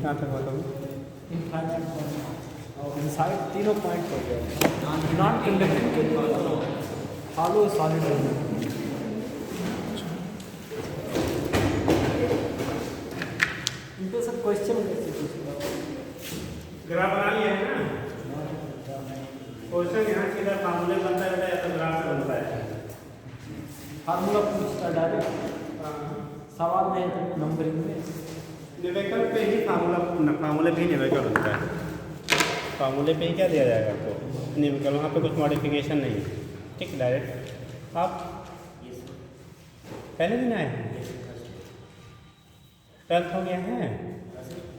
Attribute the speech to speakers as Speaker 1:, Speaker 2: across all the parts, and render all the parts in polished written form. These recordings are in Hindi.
Speaker 1: कहाँ तक बताऊँ?
Speaker 2: इनसाइड तीनों पॉइंट हो गया। नॉन कंडक्टिंग हॉलो सॉलिड इनके सब क्वेश्चन कैसे पूछेगा?
Speaker 1: ग्राफ बना लिया है ना? क्वेश्चन यहाँ सीधा फार्मूले बनता है या तो ग्राफ से बनता है?
Speaker 2: फार्मूला पूछता डायरेक्ट सवाल में नंबरिंग में
Speaker 1: न्यूमेरिकल पे ही फार्मूले पे ही न्यूमेरिकल होता है। फार्मूले पे ही क्या दिया जाएगा आपको? न्यूमेरिकल। वहाँ पे कुछ मॉडिफिकेशन नहीं है, ठीक। डायरेक्ट आप पहले दिन आए हैं? 12th हो गया है?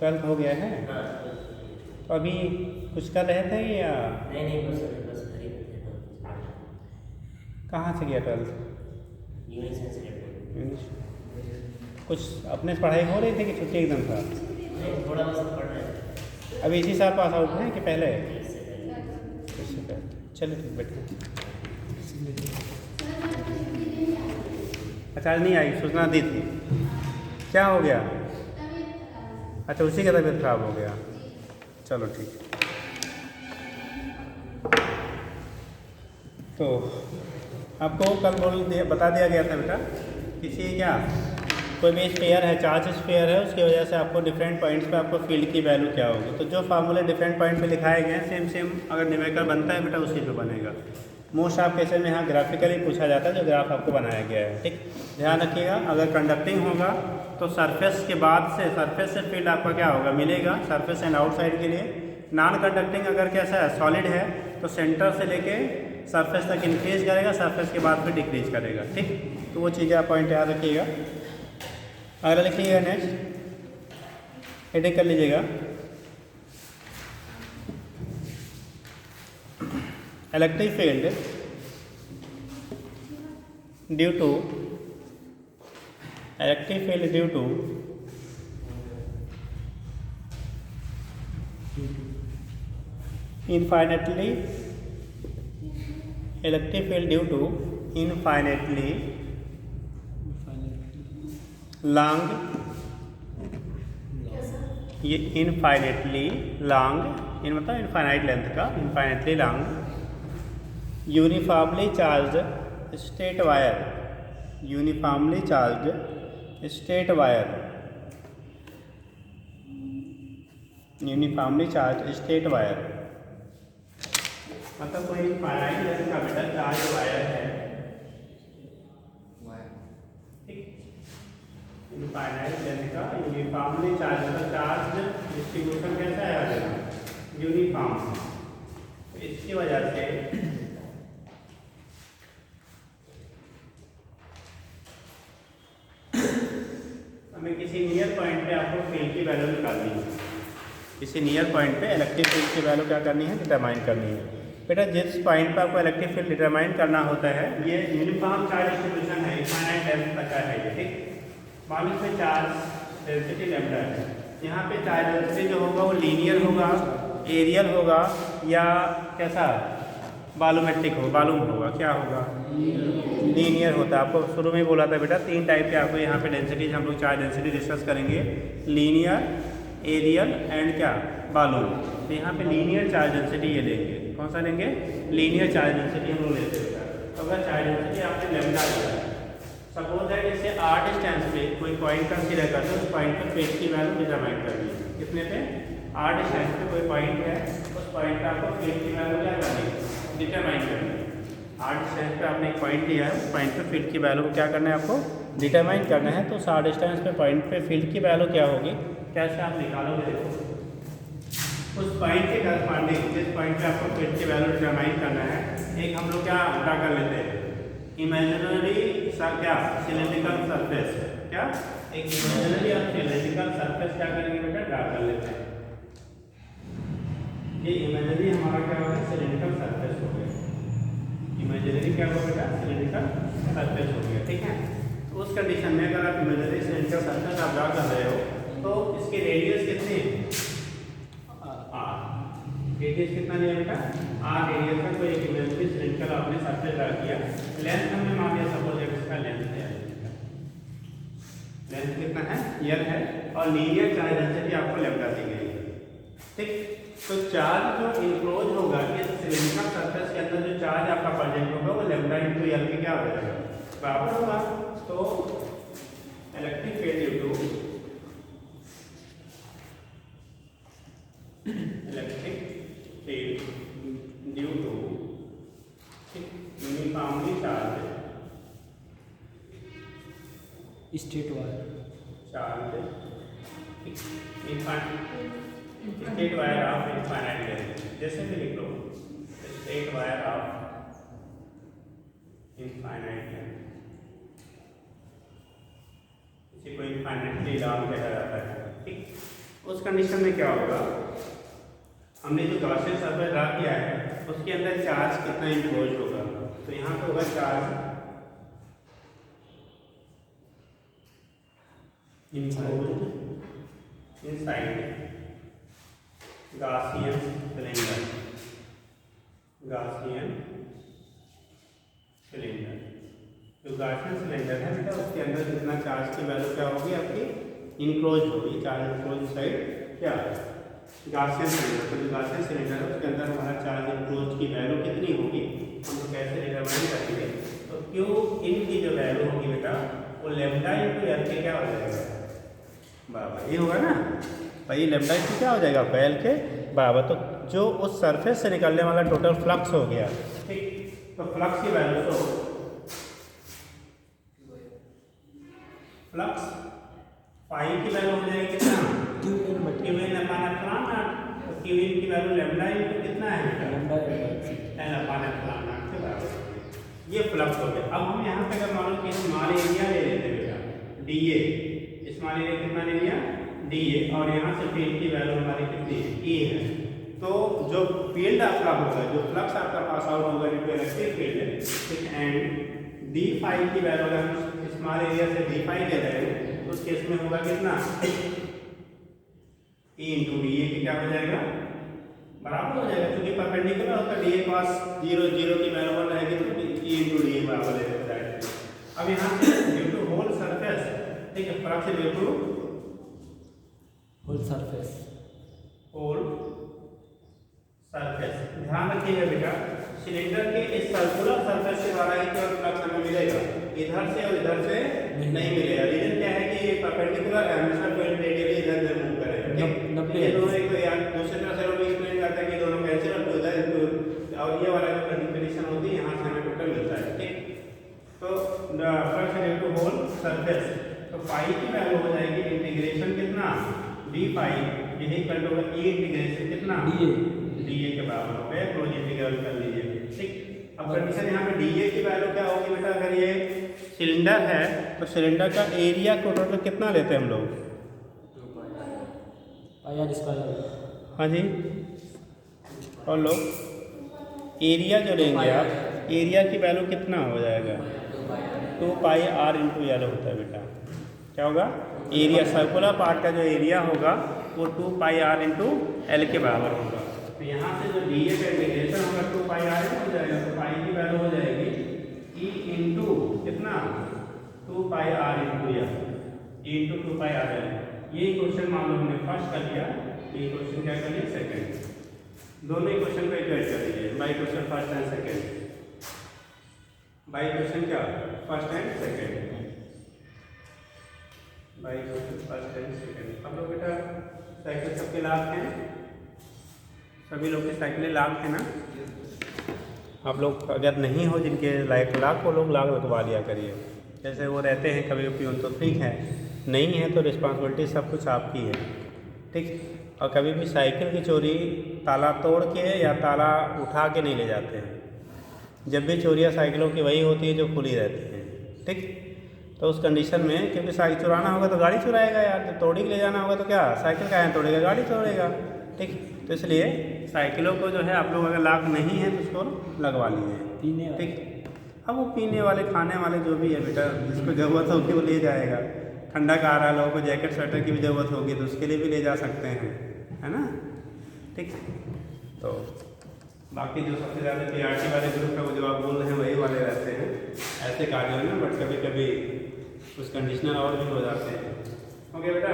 Speaker 1: 12th हो गया है तो अभी कुछ कर रहे थे या
Speaker 3: नहीं बस
Speaker 1: कहाँ से गया 12th? कुछ अपने से पढ़ाई हो रही थी कि छुट्टी एकदम था?
Speaker 3: थोड़ा बहुत पढ़ रहे हैं।
Speaker 1: अभी इसी साल पास आउट हैं कि पहले? इससे पहले। चलो ठीक, बैठे। अच्छा, आज नहीं आई, सूचना दी थी। क्या हो गया? अच्छा, उसी का तबीयत खराब हो गया। चलो ठीक। तो आपको कल बता दिया गया था बेटा, किसी क्या कोई भी स्फीयर है, चार्ज स्फीयर है, उसकी वजह से आपको डिफरेंट पॉइंट्स पे आपको फील्ड की वैल्यू क्या होगी। तो जो फार्मूले डिफरेंट पॉइंट पे दिखाए गए हैं सेम अगर न्यूमेरिकल बनता है बेटा उसी पे बनेगा। मोस्ट ऑफ केसेस में यहाँ ग्राफिकली पूछा जाता है, जो ग्राफ आपको बनाया गया है, ठीक। ध्यान रखिएगा, अगर कंडक्टिंग होगा तो सरफेस के बाद से सरफेस से फील्ड आपका क्या होगा, मिलेगा सरफेस एंड आउटसाइड के लिए। नॉन कंडक्टिंग अगर कैसा है, सॉलिड है, तो सेंटर से लेके सरफेस तक इंक्रीज करेगा, सरफेस के बाद फिर डिक्रीज करेगा, ठीक। तो वो चीज़ें आप पॉइंट याद रखिएगा। अगला लिखिएगा, नेक्स्ट हेडिंग कर लीजिएगा, electric field due to infinitely long, ये इनफाइनेटली लॉन्ग, इन मतलब इनफाइनाइट लेंथ का, infinitely long uniformly charge state wire, uniformly charge state wire, uniformly charge state wire मतलब कोई इनफाइनाइट लेंथ का बेटा चार्ज वायर है, इनफाइनाइट लेंथ का यूनिफॉर्मली चार्ज, मतलब चार्ज डिस्ट्रीब्यूशन कैसा है आ जाएगा, यूनिफॉर्म। तो इसकी वजह से हमें किसी नियर पॉइंट पे आपको फील्ड की वैल्यू निकालनी है, किसी नियर पॉइंट पे इलेक्ट्रिक फील्ड की वैल्यू क्या करनी है, डिटरमाइन करनी है। बेटा जिस पॉइंट पर आपको इलेक्ट्रिक फील्ड डिटरमाइन करना होता है, ये यूनिफॉर्म चार्ज डिस्ट्रीब्यूशन है, इनफाइनाइट लेंथ तक का है ये, ठीक। मान लो इसमें चार्ज डेंसिटी लैम्डा है, यहाँ पे चार्ज डेंसिटी जो होगा वो लीनियर होगा, एरियल होगा, या कैसा बालूमेट्रिक होगा, बालूम होगा, क्या होगा, लीनियर होता है। आपको शुरू में बोला था बेटा 3 टाइप के आपको यहाँ पे डेंसिटीज, हम लोग चार्ज डेंसिटी डिस्कस करेंगे, लीनियर, एरियल एंड क्या, बालूम। तो यहाँ पे लीनियर चार्ज डेंसिटी ये लेंगे, कौन सा लेंगे, लीनियर चार्ज डेंसिटी हम लोग लेते हैं। तो अगर चार्ज डेंसिटी आपने लैम्डा लिया, सपोज दैट इससे r डिस्टेंस पे कोई पॉइंट कंसीडर करते हैं, उस पॉइंट पर फील्ड की वैल्यू डिटरमाइन करनी है, कितने पे, r डिस्टेंस पे कोई पॉइंट है, उस पॉइंट पर आपको फील्ड की वैल्यू क्या करनी है, डिटरमाइन करनी है। r डिस्टेंस पे आपने एक पॉइंट लिया है, उस पॉइंट पे फील्ड की वैल्यू को क्या करना है, आपको डिटरमाइन करना है। तो उस r डिस्टेंस पे पॉइंट पे फील्ड की वैल्यू क्या होगी, कैसे आप निकालोगे, देखो उस पॉइंट के करस्पॉन्डिंग जिस पॉइंट पे आपको फील्ड की वैल्यू डिटरमाइन करना है, एक हम लोग क्या ड्रा कर लेते हैं, इमेजिनरी क्या सिलेंड्रिकल सरफेस, क्या एक इमेजिनरी और सिलेंड्रिकल सरफेस क्या करेंगे बेटा, ड्रा कर लेते हैं। ये इमेजिनरी हमारा क्या होगा, सिलेंड्रिकल सरफेस हो गया, इमेजिनरी क्या होगा बेटा, सिलेंड्रिकल सरफेस हो गया, ठीक है। तो उस कंडीशन में अगर आप इमेजिनरी सिलेंड्रिकल सरफेस आप ड्रा कर रहे हो, तो इसकी रेडियस कितनी है, रेडियस कितना लिया बेटा, r रेडियस का कोई एक इमेजिनरी सिलेंड्रिकल आपने सरफेस ड्रा किया, लेंथ हमने मान लिया सपोज इसका लेंथ है, लेंथ कितना है यल है, और लीनियर चार्ज डेंसिटी आपको लैम्डा दी गई है। ठीक, तो चार्ज जो इंक्लोज होगा इस सिलिंड्रिकल सरफेस के अंदर, जो चार्ज आपका प्रेजेंट होगा वो लैम्डा इंटू यल के क्या हो जाएगा, बराबर होगा। तो electric field due to uniformly charge
Speaker 2: state wire
Speaker 1: state wire of infinite length, जैसे भी लिख लो state wire of infinite length, इसी को इनफाइनाइटली लॉन्ग कहा जाता है। ठीक, उस कंडीशन में क्या होगा, हमने जो गॉसियन सरफेस ड्रा किया है उसके अंदर चार्ज कितना इंक्लोज होगा, तो यहाँ पे होगा charge enclose inside Gaussian cylinder, Gaussian cylinder. जो गॉसियन सिलेंडर है बेटा उसके अंदर कितना चार्ज की वैल्यू क्या होगी आपकी, इंक्लोज होगी, चार्ज इंक्लोज साइड क्या गॉसियन सिलेंडर। तो जो गॉसियन सिलेंडर है उसके अंदर हमारा चार्ज इंक्लोज की वैल्यू कितनी होगी, हम तो कैसे डिटरमाइन करेंगे, तो क्यों इन की जो वैल्यू होगी बेटा वो लैम्डा इंटू एल के क्या हो जाएगा, बराबर ये होगा ना भाई, लैम्डा इंटू क्या हो जाएगा आपका एल के बराबर। तो जो उस सरफेस से निकलने वाला टोटल फ्लक्स हो गया, ठीक, तो फ्लक्स की वैल्यू तो फ्लक्स फाई की वैल्यू हो जाएगी कितना, क्यूएन अपान एप्सिलॉन नॉट, तो क्यूएन की वैल्यू लैम्डा इंटू कितना है बेटा, एल अपान एप्सिलॉन नॉट के बराबर। ये फ्लक्स हो गया। अब हम यहाँ पे अगर मान लो कि स्मॉल एरिया ले लेते हैं बेटा डीए, स्मॉल एरिया कितना ले लिया डीए, और यहाँ से फील्ड की वैल्यू हमारी कितनी है ए है, तो जो फील्ड आपका होगा, जो फ्लक्स आपका पास आउट होगा जो इलेक्ट्रिक फील्ड है, ठीक, एंड डी फाई की वैल्यू अगर हम स्मॉल एरिया से डी फाई ले रहे हैं तो उस केस में होगा कितना ए इंटू डी ए के क्या हो जाएगा, बराबर हो जाएगा, क्योंकि परपेंडिकुलर होता डी ए पास 0 0 की वैल्यू वन रहेगी तो ए इंटू डी ए बराबर हो जाएगा। अब यहाँ से ड्यू टू होल सरफेस, ठीक है, flux due to
Speaker 2: whole surface, ध्यान रखिएगा बेटा सिलेंडर के इस सर्कुलर सरफेस के द्वारा ही केवल फ्लक्स हमें मिलेगा, इधर से और इधर से नहीं मिलेगा। रीजन क्या है कि परपेंडिकुलर हमेशा फील्ड रेडियली इधर से मूव करेगा, ये दोनों एक तो यार दूसरी तरह से लोग एक्सप्लेन करते हैं कि दोनों कैंसिल और उधर, और ये वाला जो कंडीशन होती है यहाँ से हमें टोटल मिलता है। ठीक, तो flux due to whole surface, तो फाई की वैल्यू हो जाएगी इंटीग्रेशन कितना डी फाई, यही इक्वल टू होगा ए इंटीग्रेशन कितना डीए के बराबर हो गया, क्लोज इंटीग्रल कर लीजिए। ठीक, अब कंडीशन यहाँ पे डीए की वैल्यू क्या होगी बेटा, अगर ये सिलेंडर है तो सिलेंडर का एरिया को टोटल कितना लेते हैं हम लोग, हाँ जी, और लोग एरिया जो लेंगे आप, एरिया की वैल्यू कितना हो जाएगा 2 पाई आर इंटू एल होता है बेटा, क्या होगा एरिया, सर्कुलर पार्ट का जो एरिया होगा वो 2 पाई आर इंटू एल के बराबर होगा। तो यहाँ से जो डी ए का इंटीग्रेशन होगा 2 पाई आर हो जाएगा, तो पाई की वैल्यू हो जाएगी ई इंटू कितना 2 pi r into l, E into 2 pi r l. ये क्वेश्चन मान लो हमने फर्स्ट कर लिया, ये क्वेश्चन क्या कर लिया सेकेंड, दोनों ही क्वेश्चन को इक्वेट कर लीजिए, by question first and second, by question क्या first and second, by question first and second. अब लोग बेटा साइकिल सबके लाभ हैं, सभी लोग के साइकिलें लाभ है ना, आप लोग अगर नहीं हो जिनके लायक लाख वो लोग लाख लगवा लिया करिए, जैसे वो रहते हैं कभी कभी उन तो ठीक है, नहीं है तो रिस्पॉन्सिबिलिटी सब कुछ आपकी है। ठीक, और कभी भी साइकिल की चोरी ताला तोड़ के या ताला उठा के नहीं ले जाते हैं, जब भी चोरियाँ साइकिलों की वही होती है जो खुली रहती हैं। ठीक, तो उस कंडीशन में क्योंकि साइकिल चुराना होगा तो गाड़ी चुराएगा यार, तो तोड़ी के ले जाना होगा तो क्या साइकिल का है तोड़ेगा, गाड़ी तोड़ेगा। ठीक, तो इसलिए साइकिलों को जो है आप लोग अगर लाख नहीं है तो उसको लगवा लीजिए। ठीक, अब वो पीने वाले खाने वाले जो भी है बेटा जिसको ज़रूरत होगी वो ले जाएगा, ठंडा का आ रहा है लोगों को जैकेट स्वेटर की भी ज़रूरत होगी तो उसके लिए भी ले जा सकते हैं, है ना। ठीक, तो बाकी जो सबसे ज़्यादा पीआरटी वाले ग्रुप है वो जो आप बोल रहे हैं वही वाले रहते हैं ऐसे कार्यों में, बट कभी कभी कुछ कंडीशनल और भी हो जाते हैं। ओके बेटा,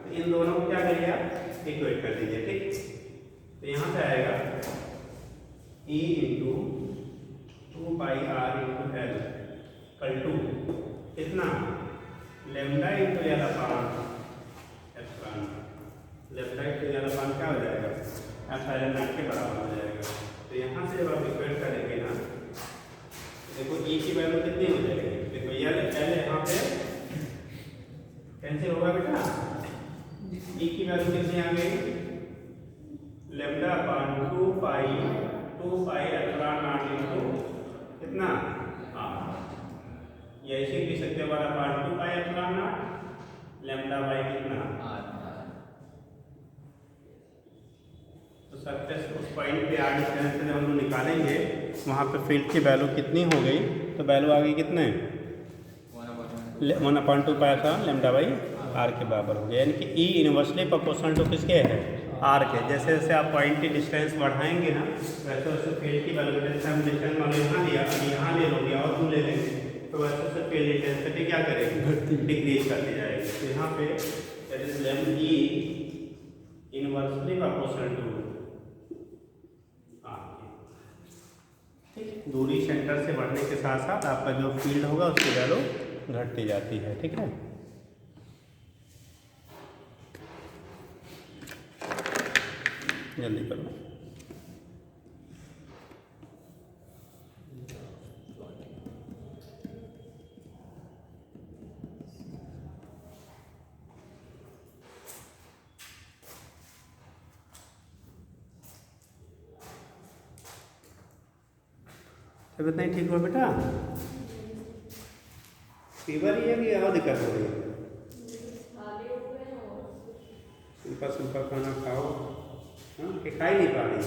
Speaker 2: तो इन दोनों को क्या करिए आप इक्वेट कर दीजिए, ठीक। तो यहाँ से आएगा E into 2πr into L कल टू कितना लेमडा इंटू एल अपान एप्सिलॉन। लेमडा इंटू एल अपान क्या हो जाएगा एप्सिलॉन नॉट के बराबर हो जाएगा। तो यहाँ से जब आप इक्वेट करेंगे ना, देखो E की वैल्यू कितनी हो जाएगी, देखो एल यहाँ पे कैंसिल होगा बेटा। E की वैल्यू कितनी आ गई lambda upon 2 pi epsilon not into कितना या इसे लिख सकते हो हमारा अपान 2 pi epsilon not lambda by कितना तो सरफेस उस पॉइंट पे आर डिस्टेंस से जब हम लोग निकालेंगे वहाँ पे फील्ड की वैल्यू कितनी हो गई, तो वैल्यू आ गई कितने 1/2 pi epsilon lambda by r के बराबर हो गया। यानी कि ई इनवर्सली प्रोपोर्शनल टू किसके है आर के। जैसे जैसे आप पॉइंट की डिस्टेंस बढ़ाएंगे ना वैसे वैसे फील्ड की वैल्यू, जैसे हम डिस्टेंस मान लो यहाँ लिया, अभी यहाँ ले लोगे और दूर ले लेंगे तो वैसे वैसे फील्ड इंटेंसिटी क्या करेगी डिक्रीज करती जाएगी। तो यहाँ पे दैट इज लेम E inversely proportional to r के, ठीक। दूरी सेंटर से बढ़ने के साथ साथ आपका जो फील्ड होगा उसकी वैल्यू घटती जाती है, ठीक है। जल्दी करो। तबियत नहीं ठीक हो बेटा, फीवर ही है कि और दिक्कत हो रही है? सिंपल खाना खाओ, हाँ कि खा ही नहीं पा रही।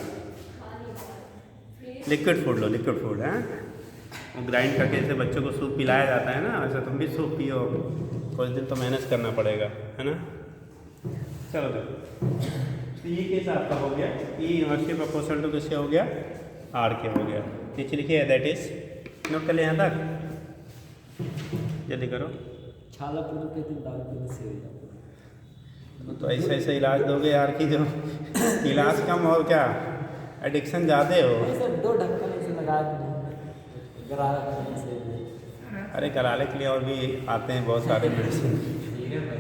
Speaker 2: लिक्विड फूड लो, लिक्विड फूड है वो ग्राइंड करके जैसे बच्चों को सूप पिलाया जाता है ना, वैसे तुम भी सूप पियो, कुछ दिन तो मैनेज करना पड़ेगा, है ना। चलो तो ये केस आपका हो गया, ये इनवर्सली प्रोपोर्शनल टू किसके हो गया आर के हो गया। नीचे लिखिए दैट इज, नोट कर ले यहाँ तक, जल्दी करो।
Speaker 3: छाला पूरे के दिन दाल पीने से हो जाता है।
Speaker 2: तो ऐसा ऐसा इलाज दोगे यार कि जो इलाज कम और क्या एडिक्शन ज़्यादा हो।
Speaker 3: सर 2 ढक्कन ऐसे लगा गरारा करने से।
Speaker 2: अरे कराने के लिए और भी आते हैं बहुत सारे मेडिसिन,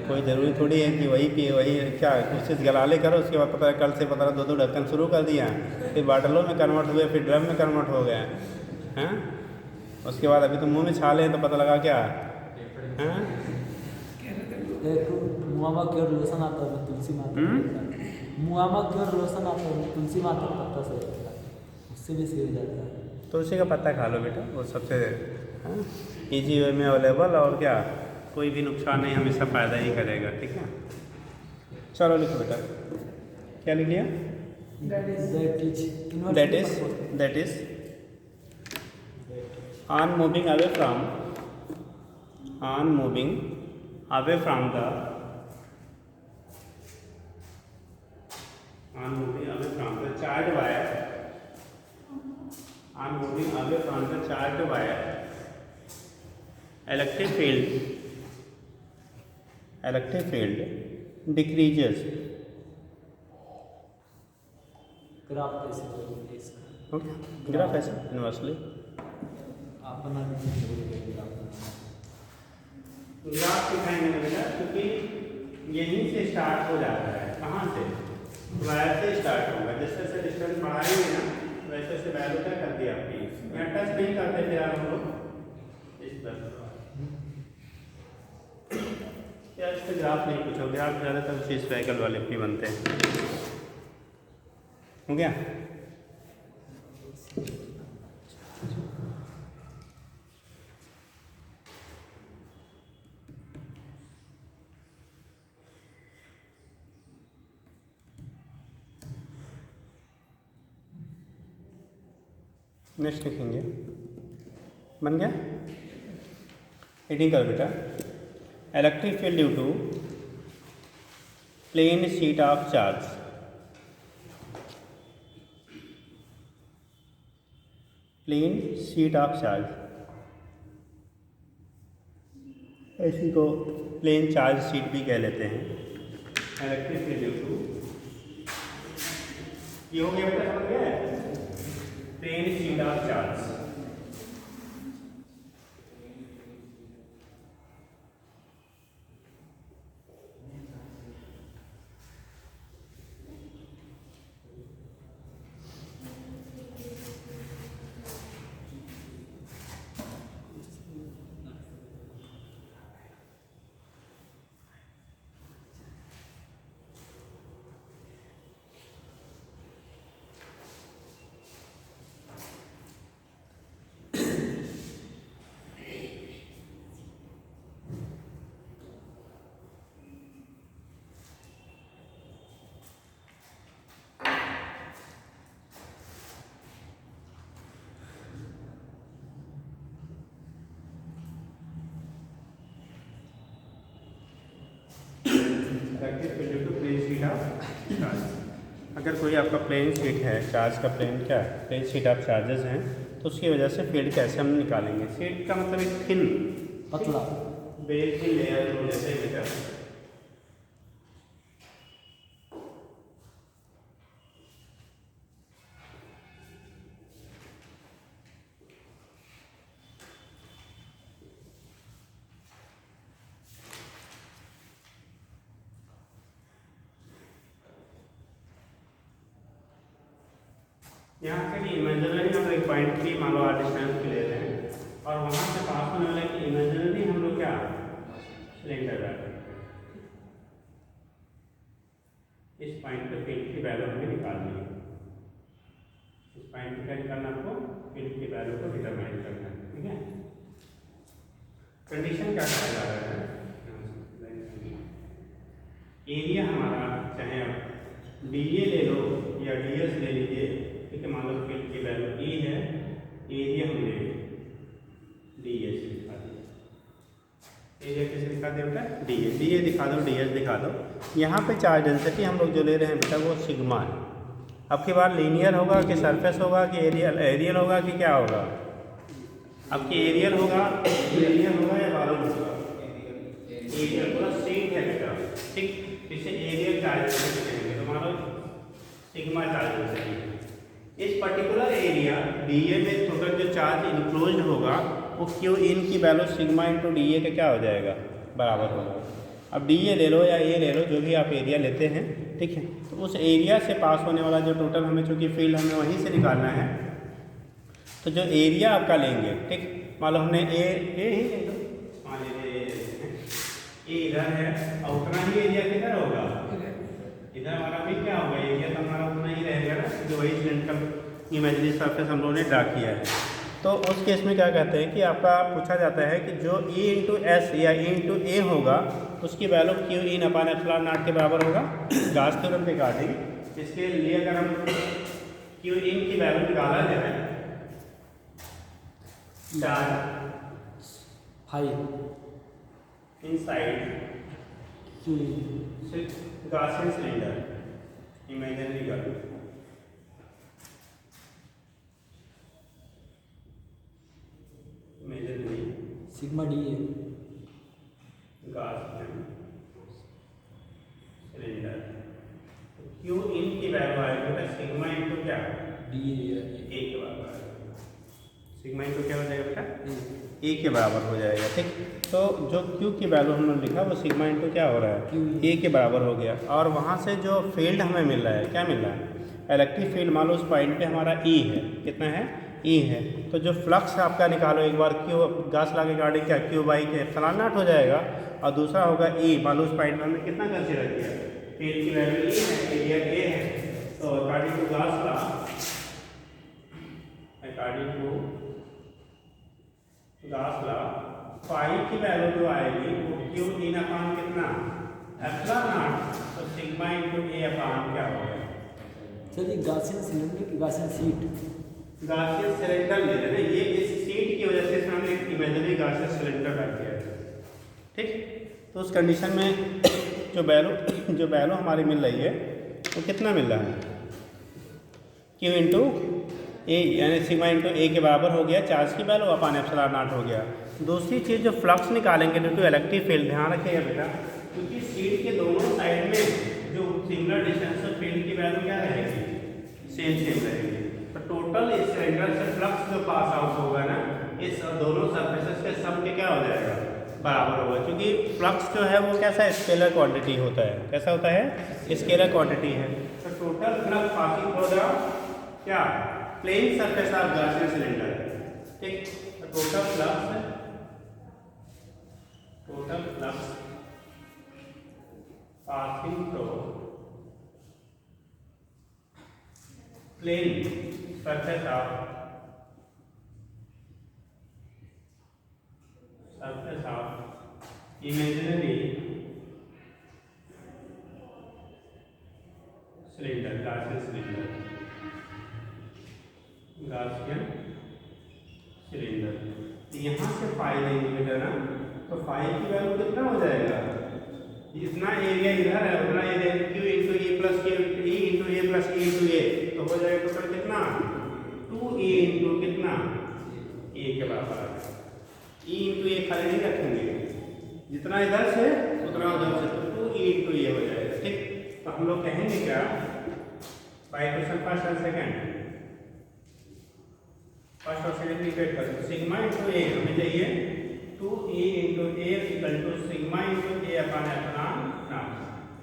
Speaker 2: कोई ज़रूरी थोड़ी है कि वही पिए वही क्या, कुछ चीज़ गलाले करो उसके बाद पता है कल से पता 2 ढक्कन शुरू कर दिया, फिर बाटलों में कन्वर्ट हुए, फिर ड्रम में कन्वर्ट हो गए हैं। उसके बाद अभी तो मुँह में छाले हैं तो पता लगा क्या हैं।
Speaker 3: मुआमा की ओर लोशन आता है तुलसी माता, मुआमा की ओर लोशन आता है तुलसी माता का पत्ता से, उससे भी सही हो जाता है।
Speaker 2: तुलसी का पत्ता खा लो बेटा, वो सबसे ईजी वे में अवेलेबल, और क्या कोई भी नुकसान नहीं, हमेशा फ़ायदा ही करेगा, ठीक है। चलो लिखो बेटा, क्या लिख लिया? That is on moving away from the charged wire, electric field decreases.
Speaker 3: Graph कैसे करोगे इसका?
Speaker 2: ओके, ग्राफ ऐसे इनवर्सली
Speaker 3: आप बना दीजिए
Speaker 2: ग्राफ दिखाएंगे ना बेटा, क्योंकि यहीं से स्टार्ट हो जाता है। कहाँ से? वायर से स्टार्ट होगा। जैसे जैसे डिस्टेंस बढ़ाएंगे ना वैसे वैसे वैल्यू क्या करती है आपकी, यहाँ टच नहीं करते फिर आप लोग इस पर या इस पर ग्राफ नहीं पूछो, ग्राफ ज़्यादातर उसी स्पेकल वाले भी बनते हैं। हो गया? नेक्स्ट लिखेंगे, बन गया? रीडिंग कर बेटा। Electric field due to plane sheet of charge, plane sheet of charge
Speaker 1: इसी को प्लेन चार्ज शीट भी कह लेते हैं। इलेक्ट्रिक फील्ड ड्यू टू, ये हो गया बेटा, समझ गया, plane sheet of charge. Electric field due to plane sheet of charge. अगर कोई आपका प्लेन शीट है, चार्ज का प्लेन क्या है, प्लेन शीट ऑफ चार्जेस हैं, तो उसकी वजह से फील्ड कैसे हम निकालेंगे। शीट का मतलब एक थिन,
Speaker 3: पतला,
Speaker 1: बेस की लेयर हो जैसे बेटा, यहाँ से भी इमेजिनरी हम एक पॉइंट की मान लो आर डिस्टेंस पे ले रहे हैं, और वहाँ से पास होने वाले की इमेजिनरी हम लोग क्या सिलेंडर डालते हैं। इस पॉइंट पे फील्ड की वैल्यू हमें निकालनी है। इस पॉइंट पे क्या निकालना, आपको फील्ड की वैल्यू को डिटरमाइन करना है। ठीक है, कंडीशन क्या कहा जा रहा है, एरिया हमारा चाहे आप डी ए ले लो या डी एस ले लीजिए, ठीक है, मान लो फील्ड की वैल्यू ई है, एरिया हमने डी एस दिखा दिया। एरिया कैसे दिखा दिया बेटा, डी ए दिखा दो, डी एस दिखा दो। यहाँ पे चार्ज डेंसिटी हम लोग जो ले रहे हैं बेटा वो सिग्मा है। अब की बार लीनियर होगा कि सरफेस होगा कि एरियल होगा कि क्या होगा, अब की एरियल होगा, लीनियर होगा या बालून होगा, एरियल पूरा सीट है बेटा, ठीक, इसे एरियल चार्ज कहेंगे। तो मान लो सिग्मा चार्ज डेंसिटी है। इस पर्टिकुलर एरिया डी ए में टोटल जो चार्ज इनक्लोज होगा वो क्यू इन की value sigma into D A का क्या हो जाएगा, बराबर होगा। अब डी ए ले लो या ए ले लो, जो भी आप एरिया लेते हैं, ठीक है, तो उस एरिया से पास होने वाला जो टोटल हमें, चूँकि फील्ड हमें वहीं से निकालना है, तो जो एरिया आपका लेंगे, ठीक, मान लो हमने ए ही ले लो, मान लीजिए ए इधर है, और उतना ही एरिया किधर होगा, इधर हमारा भी क्या होगा, एरिया तो हमारा उतना ही रहेगा ना, जो वही सिलेंड्रिकल इमेजिनरी सरफेस हम लोगों ने ड्रा किया है। तो उस केस में क्या कहते हैं कि आपका पूछा जाता है कि जो E इंटू एस या E इंटू ए होगा उसकी value Q in upon epsilon not के बराबर होगा। गाउस थ्योरम के अकॉर्डिंग इसके लिए अगर हम क्यू इन की वैल्यू निकाला जाए, charge
Speaker 3: 5
Speaker 1: inside Gaussian cylinder imaginary का, imaginary
Speaker 3: sigma d A
Speaker 1: Gaussian cylinder, q in की वैल्यू आएगी बेटा सिग्मा इंटू क्या,
Speaker 3: डी ए
Speaker 1: ए के बराबर, सिग्मा इंटू क्या हो जाएगा बेटा, ए के बराबर हो जाएगा। ठीक, तो जो क्यू की वैल्यू हमने लिखा वो सिग्मा इंटू क्या हो रहा है, ए के बराबर हो गया। और वहाँ से जो फील्ड हमें मिल रहा है, क्या मिल रहा है, इलेक्ट्रिक फील्ड। मान लो उस पॉइंट पे हमारा ई है, कितना है, ई है, तो जो फ्लक्स आपका निकालो एक बार, क्यू गास ला के गाड़ी क्या क्यू बाई के एप्सिलॉन नॉट हो जाएगा, और दूसरा होगा ई। मान लो उस पॉइंट में हमने कितना कंसीडर किया, फील्ड की वैल्यू ई है, एरिया ए है, तो अकॉर्डिंग टू गास ला, अकॉर्डिंग टू गास ला, फाई की वैल्यू जो आएगी वो क्यू इन अपान कितना, एप्सिलॉन नॉट, तो सिग्मा इंटू ए अपान क्या हो गया।
Speaker 3: चलिए गासियन सिलेंडर की गासियन सीट,
Speaker 1: गासियन सिलेंडर ले रहे हैं, ये इस सीट की वजह से हमने एक इमेजिनरी गासियन सिलेंडर रख दिया है। ठीक, तो उस कंडीशन में जो वैल्यू हमारी मिल रही है वो कितना मिल रहा है, क्यू इंटू ए, यानी सिग्मा इंटू ए के बराबर हो गया चार्ज की वैल्यू अपान एप्सिलॉन नॉट हो गया। दूसरी चीज़ जो फ्लक्स निकालेंगे ड्यू टू इलेक्ट्रिक फील्ड, ध्यान रखिएगा बेटा, क्योंकि शीट के दोनों साइड में जो सिमिलर डिस्टेंस ऑफ फील्ड की वैल्यू क्या रहेगी, सेम रहेगी। तो टोटल इस सिलेंडर से फ्लक्स जो पास आउट होगा ना, इस दोनों सरफेसेस के सम के क्या हो जाएगा, बराबर होगा। क्योंकि फ्लक्स जो है वो कैसा स्केलर क्वांटिटी होता है, कैसा होता है, स्केलर क्वांटिटी है। तो total flux passing through the क्या, plane surface of Gaussian cylinder, ठीक। तो total flux passing through plane surface of imaginary cylinder, Gaussian cylinder. तो यहाँ से फाई लेंगे बेटा ना, तो फाई की वैल्यू कितना हो जाएगा, जितना एरिया इधर है उतना एरिया क्यू इंटू ए प्लस क्यू ई इंटू ए प्लस ई इंटू ए, तो हो जाएगा टोटल कितना, 2a इंटू कितना, ए के बराबर आ गया। ई इंटू ए खाली नहीं रखेंगे, जितना इधर से उतना उधर से, तो 2e इंटू ए हो जाएगा, ठीक। तो हम लोग कहेंगे क्या, बाय क्वेश्चन फर्स्ट और सेकंड, फर्स्ट और सेकंड इक्वेट करें, सिग्मा इंटू ए हमें चाहिए 2e into A equal to sigma into A upon epsilon naught.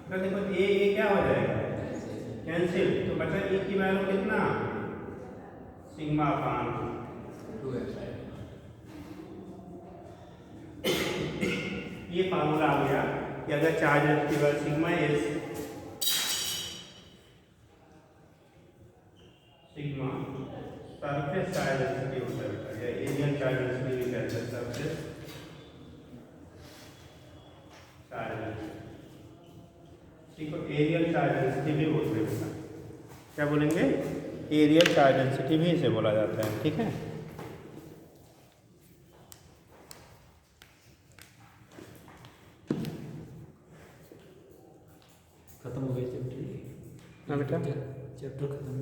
Speaker 1: तो देखो ए क्या हो जाएगा, कैंसिल, तो बचा e की वैल्यू कितना, सिग्मा अपॉन 2 ये फार्मूला आ गया कि अगर charge equal sigma is sigma surface charge density होता है या एरियल चार्ज डेंसिटी भी कहते हैं, सरफेस चार्ज ठीक है, एरियल चार्ज डेंसिटी भी बोलते हैं, क्या बोलेंगे, एरियल चार्ज डेंसिटी भी इसे बोला जाता है, ठीक है।
Speaker 3: खत्म हो गया चैप्टर,
Speaker 1: हाँ बेटा,
Speaker 3: चैप्टर खत्म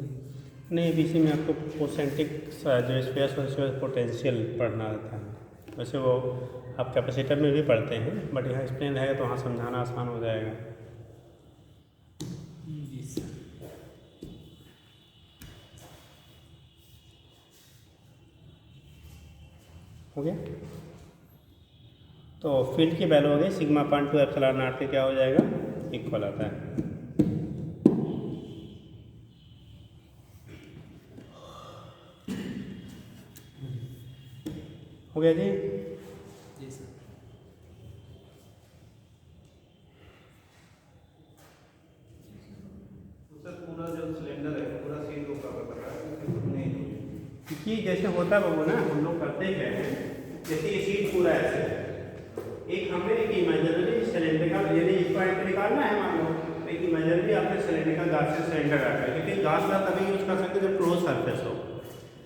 Speaker 1: नहीं, बीसी में आपको पोसेंटिक जो स्पेस और पोटेंशियल पढ़ना रहता है। वैसे वो आप कैपेसिटर में भी पढ़ते हैं, बट यहाँ एक्सप्लेन है तो वहाँ समझाना आसान हो जाएगा। हो गया। तो फील्ड की वैल्यू हो गई सिग्मा अपॉन 2 एप्सिलॉन नॉट के क्या हो जाएगा, इक्वल आता है। हो गया जी,
Speaker 3: जी सर।
Speaker 2: पूरा जो सिलेंडर है पूरा सील होगा, पता नहीं
Speaker 1: कि जैसे होता है वो ना, हम लोग करते क्या है, जैसे ये सीट पूरा ऐसे, एक हमें एक इमेजिनरी सिलेंडर का यानी इस पॉइंट निकालना है, मान लो एक इमेजिनरी आपने सिलेंडर का गॉसियन सिलेंडर रखा है, क्योंकि गॉस का तभी यूज कर सकते जब क्लोज सरफेस हो।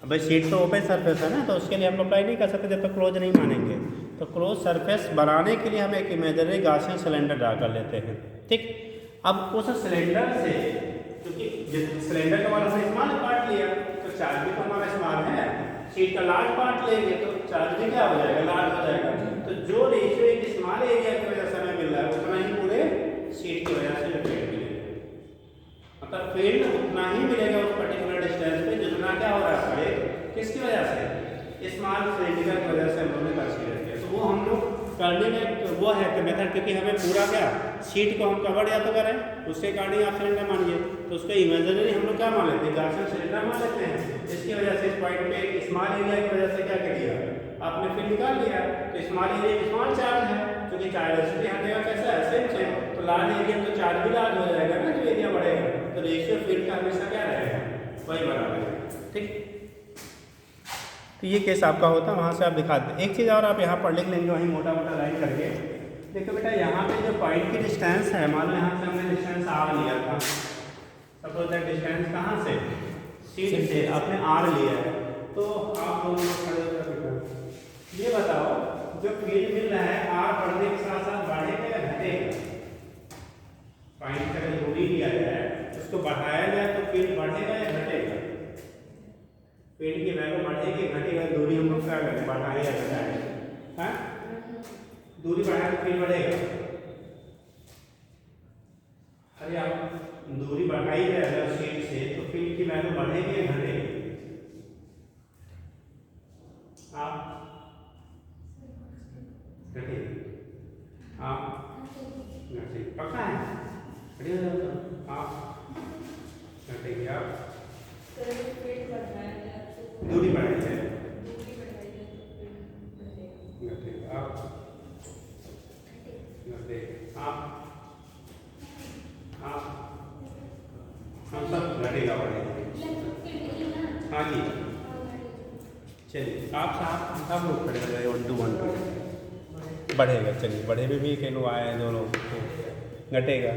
Speaker 1: अब भाई सीट तो ओपन सरफेस है ना, तो उसके लिए हम अप्लाई नहीं कर सकते जब तक क्लोज नहीं मानेंगे। तो क्लोज सरफेस बनाने के लिए हम एक इमेजिनरी गॉसियन सिलेंडर ड्रा कर लेते हैं, ठीक। अब उस सिलेंडर से, क्योंकि सिलेंडर का हमारा स्मॉल पार्ट लिया तो चार्ज भी तो हमारा स्मॉल है, सीट का लार्ज पार्ट लेंगे तो चार्ज भी क्या हो जाएगा, लार्ज हो जाएगा। तो जो रेशियो एक स्मॉल एरिया की वजह से हमें मिल रहा है उतना ही पूरे सीट की वजह से फील्ड मिलेगा, मतलब फील्ड उतना ही मिलेगा उस पर्टिकुलर डिस्टेंस पे जितना क्या हो रहा है, किसकी वजह से, स्मॉल सिलेंडर की वजह से हम लोग ने कंसीडर किया। तो वो हम लोग करने में वो है कि मेथड, क्योंकि हमें पूरा क्या सीट को हम कवर या तो करें, उसके अकॉर्डिंग आप सिलेंडर मानिए, तो उसको इमेजिनरी हम लोग क्या मान लेते हैं, गॉसियन सिलेंडर मान लेते हैं। इसकी वजह से इस पॉइंट पे एक स्मॉल एरिया की वजह से क्या कर दिया, आपने फील्ड निकाल लिया। तो स्मॉल एरिया में स्मॉल चार्ज है, क्योंकि चार्ज डेंसिटी हटेगा कैसा है, सेम। तो लार्ज एरिया तो चार्ज भी लार्ज हो जाएगा ना, जो एरिया बढ़ेगा, तो रेशियो फील्ड का हमेशा क्या रहेगा, वही बराबर है, ठीक। तो ये केस आपका होता है, वहाँ से आप दिखा देते। एक चीज़ और आप यहाँ पर लिख लेंगे वहीं मोटा मोटा लाइन करके, देखो बेटा यहाँ पे जो पॉइंट की डिस्टेंस है, मान लो यहाँ से हमने डिस्टेंस आर लिया था, सपोज दैट डिस्टेंस कहाँ से, सीट से आपने आर लिया है, तो आप दोनों खड़े होकर ये बताओ जो फील्ड मिल रहा है आर बढ़ने के साथ साथ बढ़ेगा या घटेगा, पॉइंट का जो दूरी लिया जाए उसको बढ़ाया जाए तो फील्ड बढ़ेगा या घटेगा, फील्ड की वैल्यू बढ़ेगी घटेगा, दूरी हम लोग क्या करें, बढ़ाए या घटाए,
Speaker 2: हाँ, दूरी बढ़ाए तो फील्ड बढ़ेगा। अरे आप दूरी बढ़ाई है अगर शीट से तो फील्ड की वैल्यू बढ़ेगी या घटेगी? आप घटेगी, आप घटेगी, पक्का है? आप घटेगी, आप दूरी बढ़ाई है घटेगा, आप घटेगा, आप हम सब घटेगा बढ़ेगा। हाँ जी, चलिए आप साथ सब लोग खड़े हो जाए 1 to 1 बढ़ेगा। चलिए बढ़े में भी कई लोग आए हैं, 2 लोग तो घटेगा,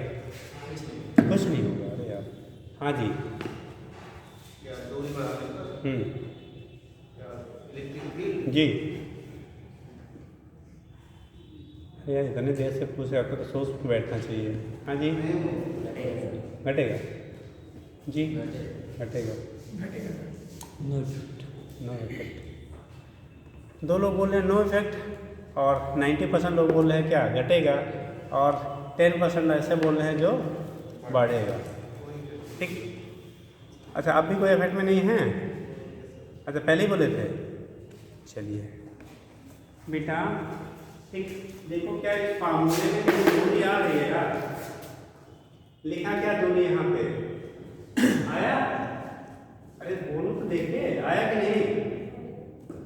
Speaker 2: कुछ नहीं होगा। अरे यार हाँ जी, जी यार इतने देर से पूछे, आपको तो सोच के बैठना चाहिए। हाँ जी, घटेगा जी, घटेगा, नो इफेक्ट। 2 लोग बोल रहे हैं नो इफेक्ट और 90% लोग बोल रहे हैं क्या घटेगा, और 10% ऐसे बोल रहे हैं जो बढ़ेगा। ठीक, अच्छा अब भी कोई इफेक्ट में नहीं है? अच्छा पहले ही बोले थे। चलिए बेटा ठीक, देखो क्या इस फार्मूले में दूरी आ रही है यार, लिखा क्या दूरी यहाँ पे आया? अरे बोलो तो देखिए आया कि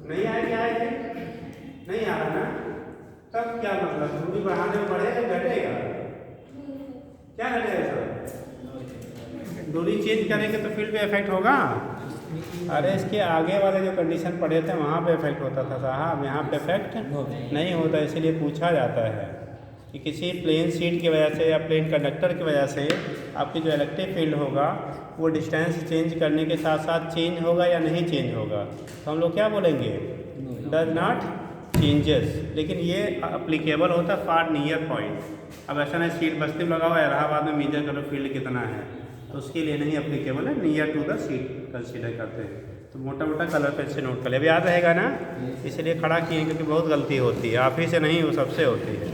Speaker 2: नहीं आया? क्या आया कि नहीं आ रहा ना? तब क्या मतलब दूरी बढ़ाने में बढ़ेगा घटेगा? क्या घटेगा सर? दूरी चेंज करेंगे तो फील्ड पे इफेक्ट होगा। अरे इसके आगे वाले जो कंडीशन पढ़े थे वहाँ पे इफेक्ट होता था साहब, यहाँ पे इफेक्ट नहीं होता। इसीलिए पूछा जाता है कि किसी प्लेन शीट की वजह से या प्लेन कंडक्टर की वजह से आपकी जो इलेक्ट्रिक फील्ड होगा वो डिस्टेंस चेंज करने के साथ साथ चेंज होगा या नहीं चेंज होगा, तो हम लोग क्या बोलेंगे? Does not changes. लेकिन ये अप्लीकेबल होता है फॉर नियर पॉइंट। अब ऐसा नहीं शीट बस्ती में लगा हुआ है, इलाहाबाद में मेजर करो फील्ड कितना है, तो उसके लिए नहीं अप्लीकेबल है, near to the sheet consider करते हैं। तो मोटा मोटा कलर पेन से नोट कर ले, अब याद रहेगा ना? इसलिए खड़ा किए क्योंकि बहुत गलती होती है, आप ही से नहीं वो सबसे होती है।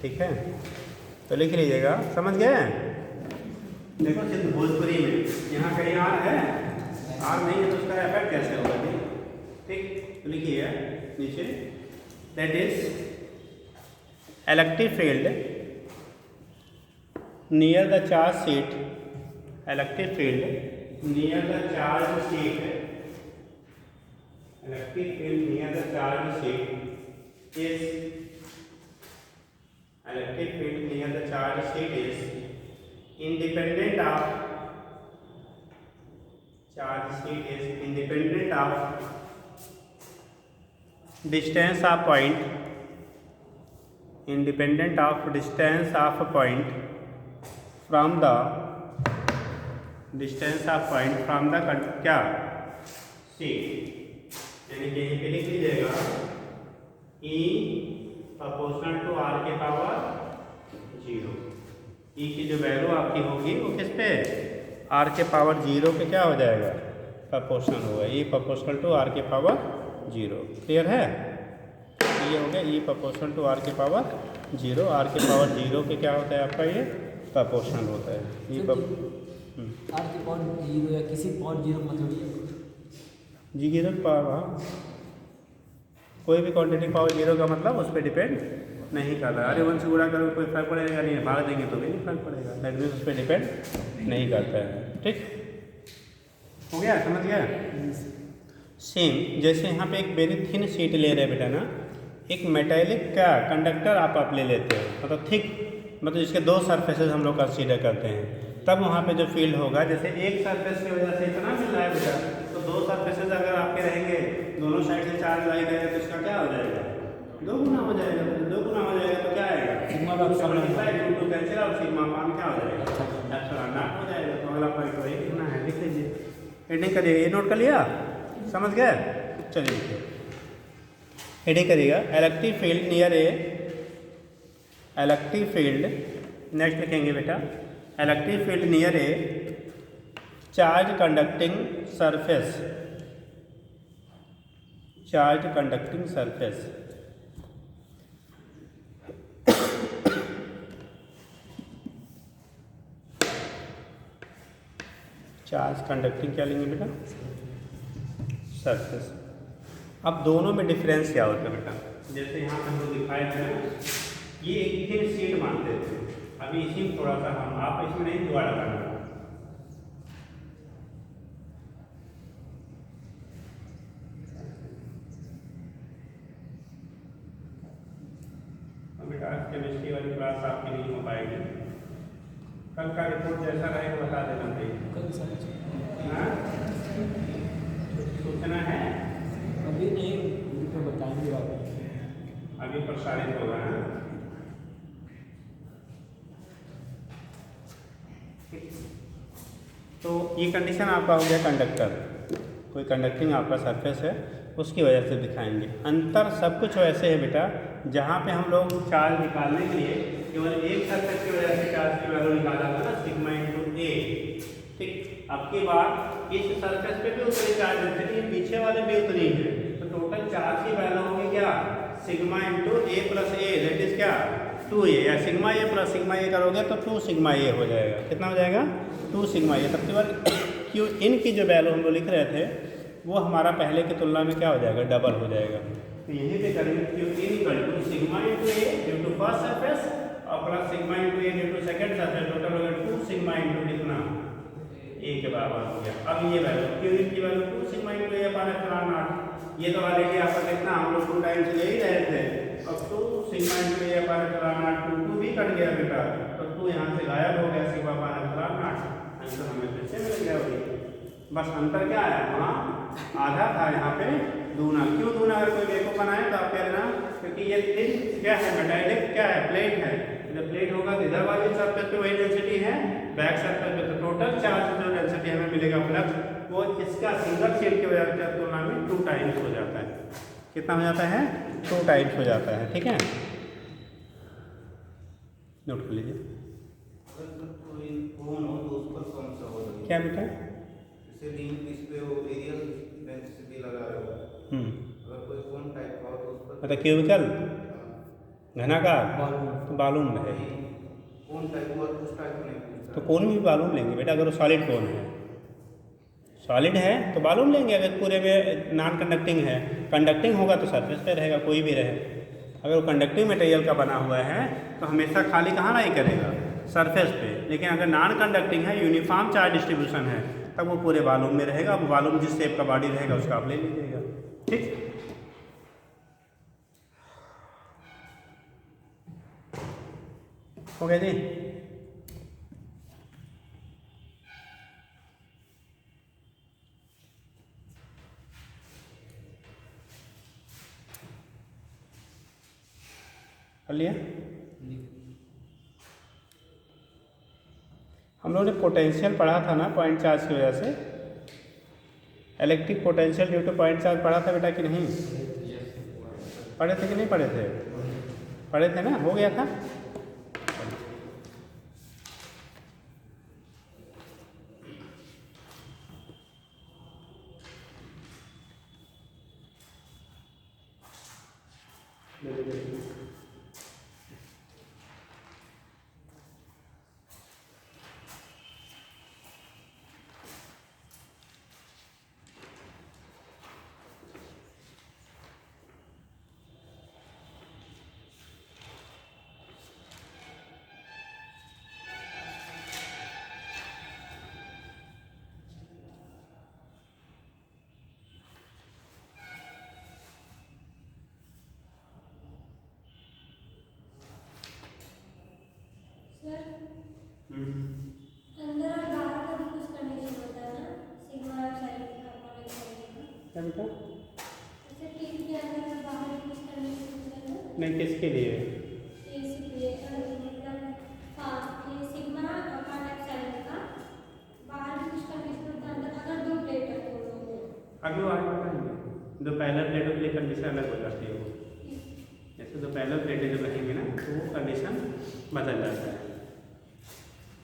Speaker 2: ठीक है, तो लिख लीजिएगा, समझ गए? देखो सिर्फ भोजपुरी में यहाँ कहीं आर है, आर नहीं है तो उसका इफेक्ट कैसे होगा जी? ठीक, तो लिखिए नीचे, that is electric field near the charge sheet, electric field near the charge sheet, electric field near the charge sheet is, electric field near the charge sheet is independent of, charge sheet is independent of distance of point, independent of distance of point from the, distance of point from the क्या sheet, यानी कि यहीं पे लिख लीजिएगा E proportional to r के पावर 0। ई की जो वैल्यू आपकी होगी वो किस पे? आर के पावर 0 पे क्या हो जाएगा? प्रोपोर्शनल होगा, ई प्रोपोर्शनल टू आर के पावर 0। क्लियर है? ये हो गया ई प्रोपोर्शनल टू आर के पावर 0। आर के पावर 0 पे क्या होता है आपका? ये प्रोपोर्शनल होता है। ई
Speaker 3: आर के पावर 0 या किसी पावर 0 मतलब
Speaker 2: जी गिरक पावर, कोई भी क्वांटिटी पावर 0 का मतलब उस पर डिपेंड नहीं कर रहा है। अरे 1 से गुणा करो कोई फर्क पड़ेगा नहीं, भाग देंगे तो भी नहीं फर्क पड़ेगा, दैट मीन्स उस पर डिपेंड नहीं करता है। ठीक हो गया, समझ गया? सेम जैसे यहाँ पे एक वेरी थिन शीट ले रहे हैं बेटा ना, एक मेटेलिक क्या कंडक्टर आप ले लेते हैं, मतलब थिक, मतलब इसके 2 सरफेसेस हम लोग कंसीडर करते हैं, तब वहाँ पे जो फील्ड होगा, जैसे एक सरफेस की वजह से इतना मिल रहा है बेटा, तो 2 सरफेसेस अगर आपके रहेंगे, दोनों साइड से चार्ज लाई गए तो इसका क्या हो जाएगा? 2 गुना हो जाएगा। तो 2 गुना हो जाएगा तो क्या आएगा? सिग्मा कैंसिल और सिग्मा पान क्या हो जाएगा? एप्सिलॉन नॉट हो जाएगा। तो अगला पॉइंट वही लिखना है, लिख लीजिए, हेडिंग करिएगा। ये नोट कर लिया, समझ गए? चलिए लिखिए, हेडिंग करिएगा इलेक्ट्रिक फील्ड नियर ए, इलेक्ट्रिक फील्ड, नेक्स्ट लिखेंगे बेटा इलेक्ट्रिक फील्ड नियर ए charge conducting surface, charge conducting surface charge conducting क्या लेंगे बेटा? सरफेस। अब दोनों में डिफरेंस क्या होता है बेटा? जैसे यहाँ पे हम लोग दिखाए थे ना, ये एक थिन शीट मानते थे, अभी इसी में थोड़ा सा हम आप इसमें नहीं दोबारा लगाना। बेटा केमिस्ट्री वाली क्लास आपकी नहीं हो पाएगी, कल का रिपोर्ट जैसा रहेगा बता देना भाई। हाँ, सोचना है
Speaker 3: अभी नहीं, तो बताएंगे बाबू,
Speaker 2: अभी प्रसारित होगा। तो ये कंडीशन आपका हो गया कंडक्टर, कोई कंडक्टिंग आपका सरफेस है, उसकी वजह से दिखाएंगे। अंतर सब कुछ वैसे है बेटा, जहाँ पे हम लोग चार्ज निकालने के लिए केवल एक सरफेस की वजह से चार्ज की वैल्यू निकाला था ना, सिग्मा इंटू ए। ठीक, अब की बार इस सरफेस पे भी उतनी चार्ज डेंसिटी, पीछे वाले भी उतनी है, तो टोटल चार्ज की वैल्यू होगी क्या? Sigma into A plus A, that is क्या? 2a, या सिग्मा ए प्लस सिग्मा ए करोगे तो 2 सिग्मा ए हो जाएगा। कितना हो जाएगा? 2 सिग्मा ए। तब केवल क्यों इनकी जो वैल्यू हम लोग लिख रहे थे वो हमारा पहले की तुलना में क्या हो जाएगा? डबल हो जाएगा। तो यहीं पे करेंगे q in equal to sigma into A due to first surface और plus sigma into A due to second surface, total हो गया 2 सिग्मा इंटू कितना? ए के बराबर हो गया। अब ये वैल्यू क्यू इन की value 2 sigma into A upon epsilon not, ये तो ऑलरेडी आपका कितना हम लोग 2 टाइम्स ले ही रहे थे। अब 2 sigma into A upon epsilon not, 2 भी कट गया बेटा, तो 2 यहाँ से गायब हो गया, sigma upon epsilon not, answer हमें फिर से मिल गया होगी। बस अंतर क्या है, वहाँ आधा था, यहाँ पे दूना। क्यों दूना? अगर कोई बेको बनाए तो आप कह देना क्योंकि ये थिन क्या है बेटा, इलेक्ट क्या है? प्लेट है। जब प्लेट होगा तो इधर वाली सरफेस पे वही डेंसिटी है, बैक सरफेस पे तो टोटल चार्ज जो डेंसिटी हमें मिलेगा फ्लक्स, वो इसका सिंगल शीट की वजह से तुलना में 2 टाइम्स हो जाता है। कितना हो जाता है? 2 टाइम्स हो जाता है। ठीक है, नोट कर लीजिए। क्या बेटा? मतलब क्यूबिकल घनाकार तो बालूम रहे, तो कोन भी बालूम लेंगे बेटा। अगर वो सॉलिड कोन है, सॉलिड है तो बालूम लेंगे। अगर पूरे में नॉन कंडक्टिंग है, कंडक्टिंग होगा तो सरफेस पे रहेगा, कोई भी रहे। अगर वो कंडक्टिंग मटेरियल का बना हुआ है तो हमेशा खाली कहाँ नहीं करेगा? सरफेस पे। लेकिन अगर नॉन कंडक्टिंग है, यूनिफॉर्म चार्ज डिस्ट्रीब्यूशन है, तब वो पूरे बालूम में रहेगा। अब बालूम जिस शेप का बॉडी रहेगा उसका आप ले लीजिएगा। ठीक, हो गया जी। कर लिया? हम लोगों ने पोटेंशियल पढ़ा था ना, पॉइंट चार्ज की वजह से। Electric potential due two point charge पढ़ा था बेटा कि नहीं? पढ़े थे कि नहीं पढ़े थे? पढ़े थे ना, हो गया था।
Speaker 4: अंदर और बाहर का भी कुछ कंडीशन होता है ना, सिग्मा और साइन का अपॉन साइन
Speaker 2: क्या बेटा?
Speaker 4: ऐसे टीम के अंदर और बाहर भी कुछ कंडीशन होता है ना।
Speaker 2: नहीं, किसके लिए?
Speaker 4: इसीलिए मतलब हाँ, ये सिग्मा अपॉन साइन का बाहर भी कुछ कंडीशन होता है अंदर, अगर 2 प्लेट है तो
Speaker 2: अभी वो आगे बताएंगे। 2 पैरेलल प्लेटों के लिए कंडीशन अलग हो जाती है। वो जैसे 2 पैरेलल प्लेटें जब रहेंगी ना तो वो कंडीशन बदल जाता है।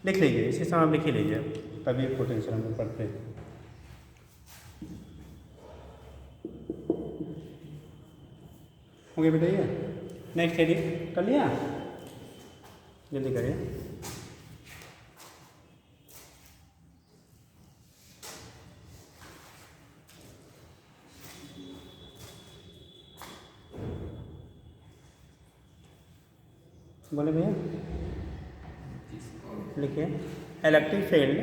Speaker 2: लिख लीजिए, इसी समय आप लिख ही लीजिए, तभी पोटेंशियल हम लोग पढ़ते हैं। हो गया बेटा ये? नेक्स्ट एडिट कर लिया? जल्दी करिए। बोले भैया लिखिए इलेक्ट्रिक फील्ड,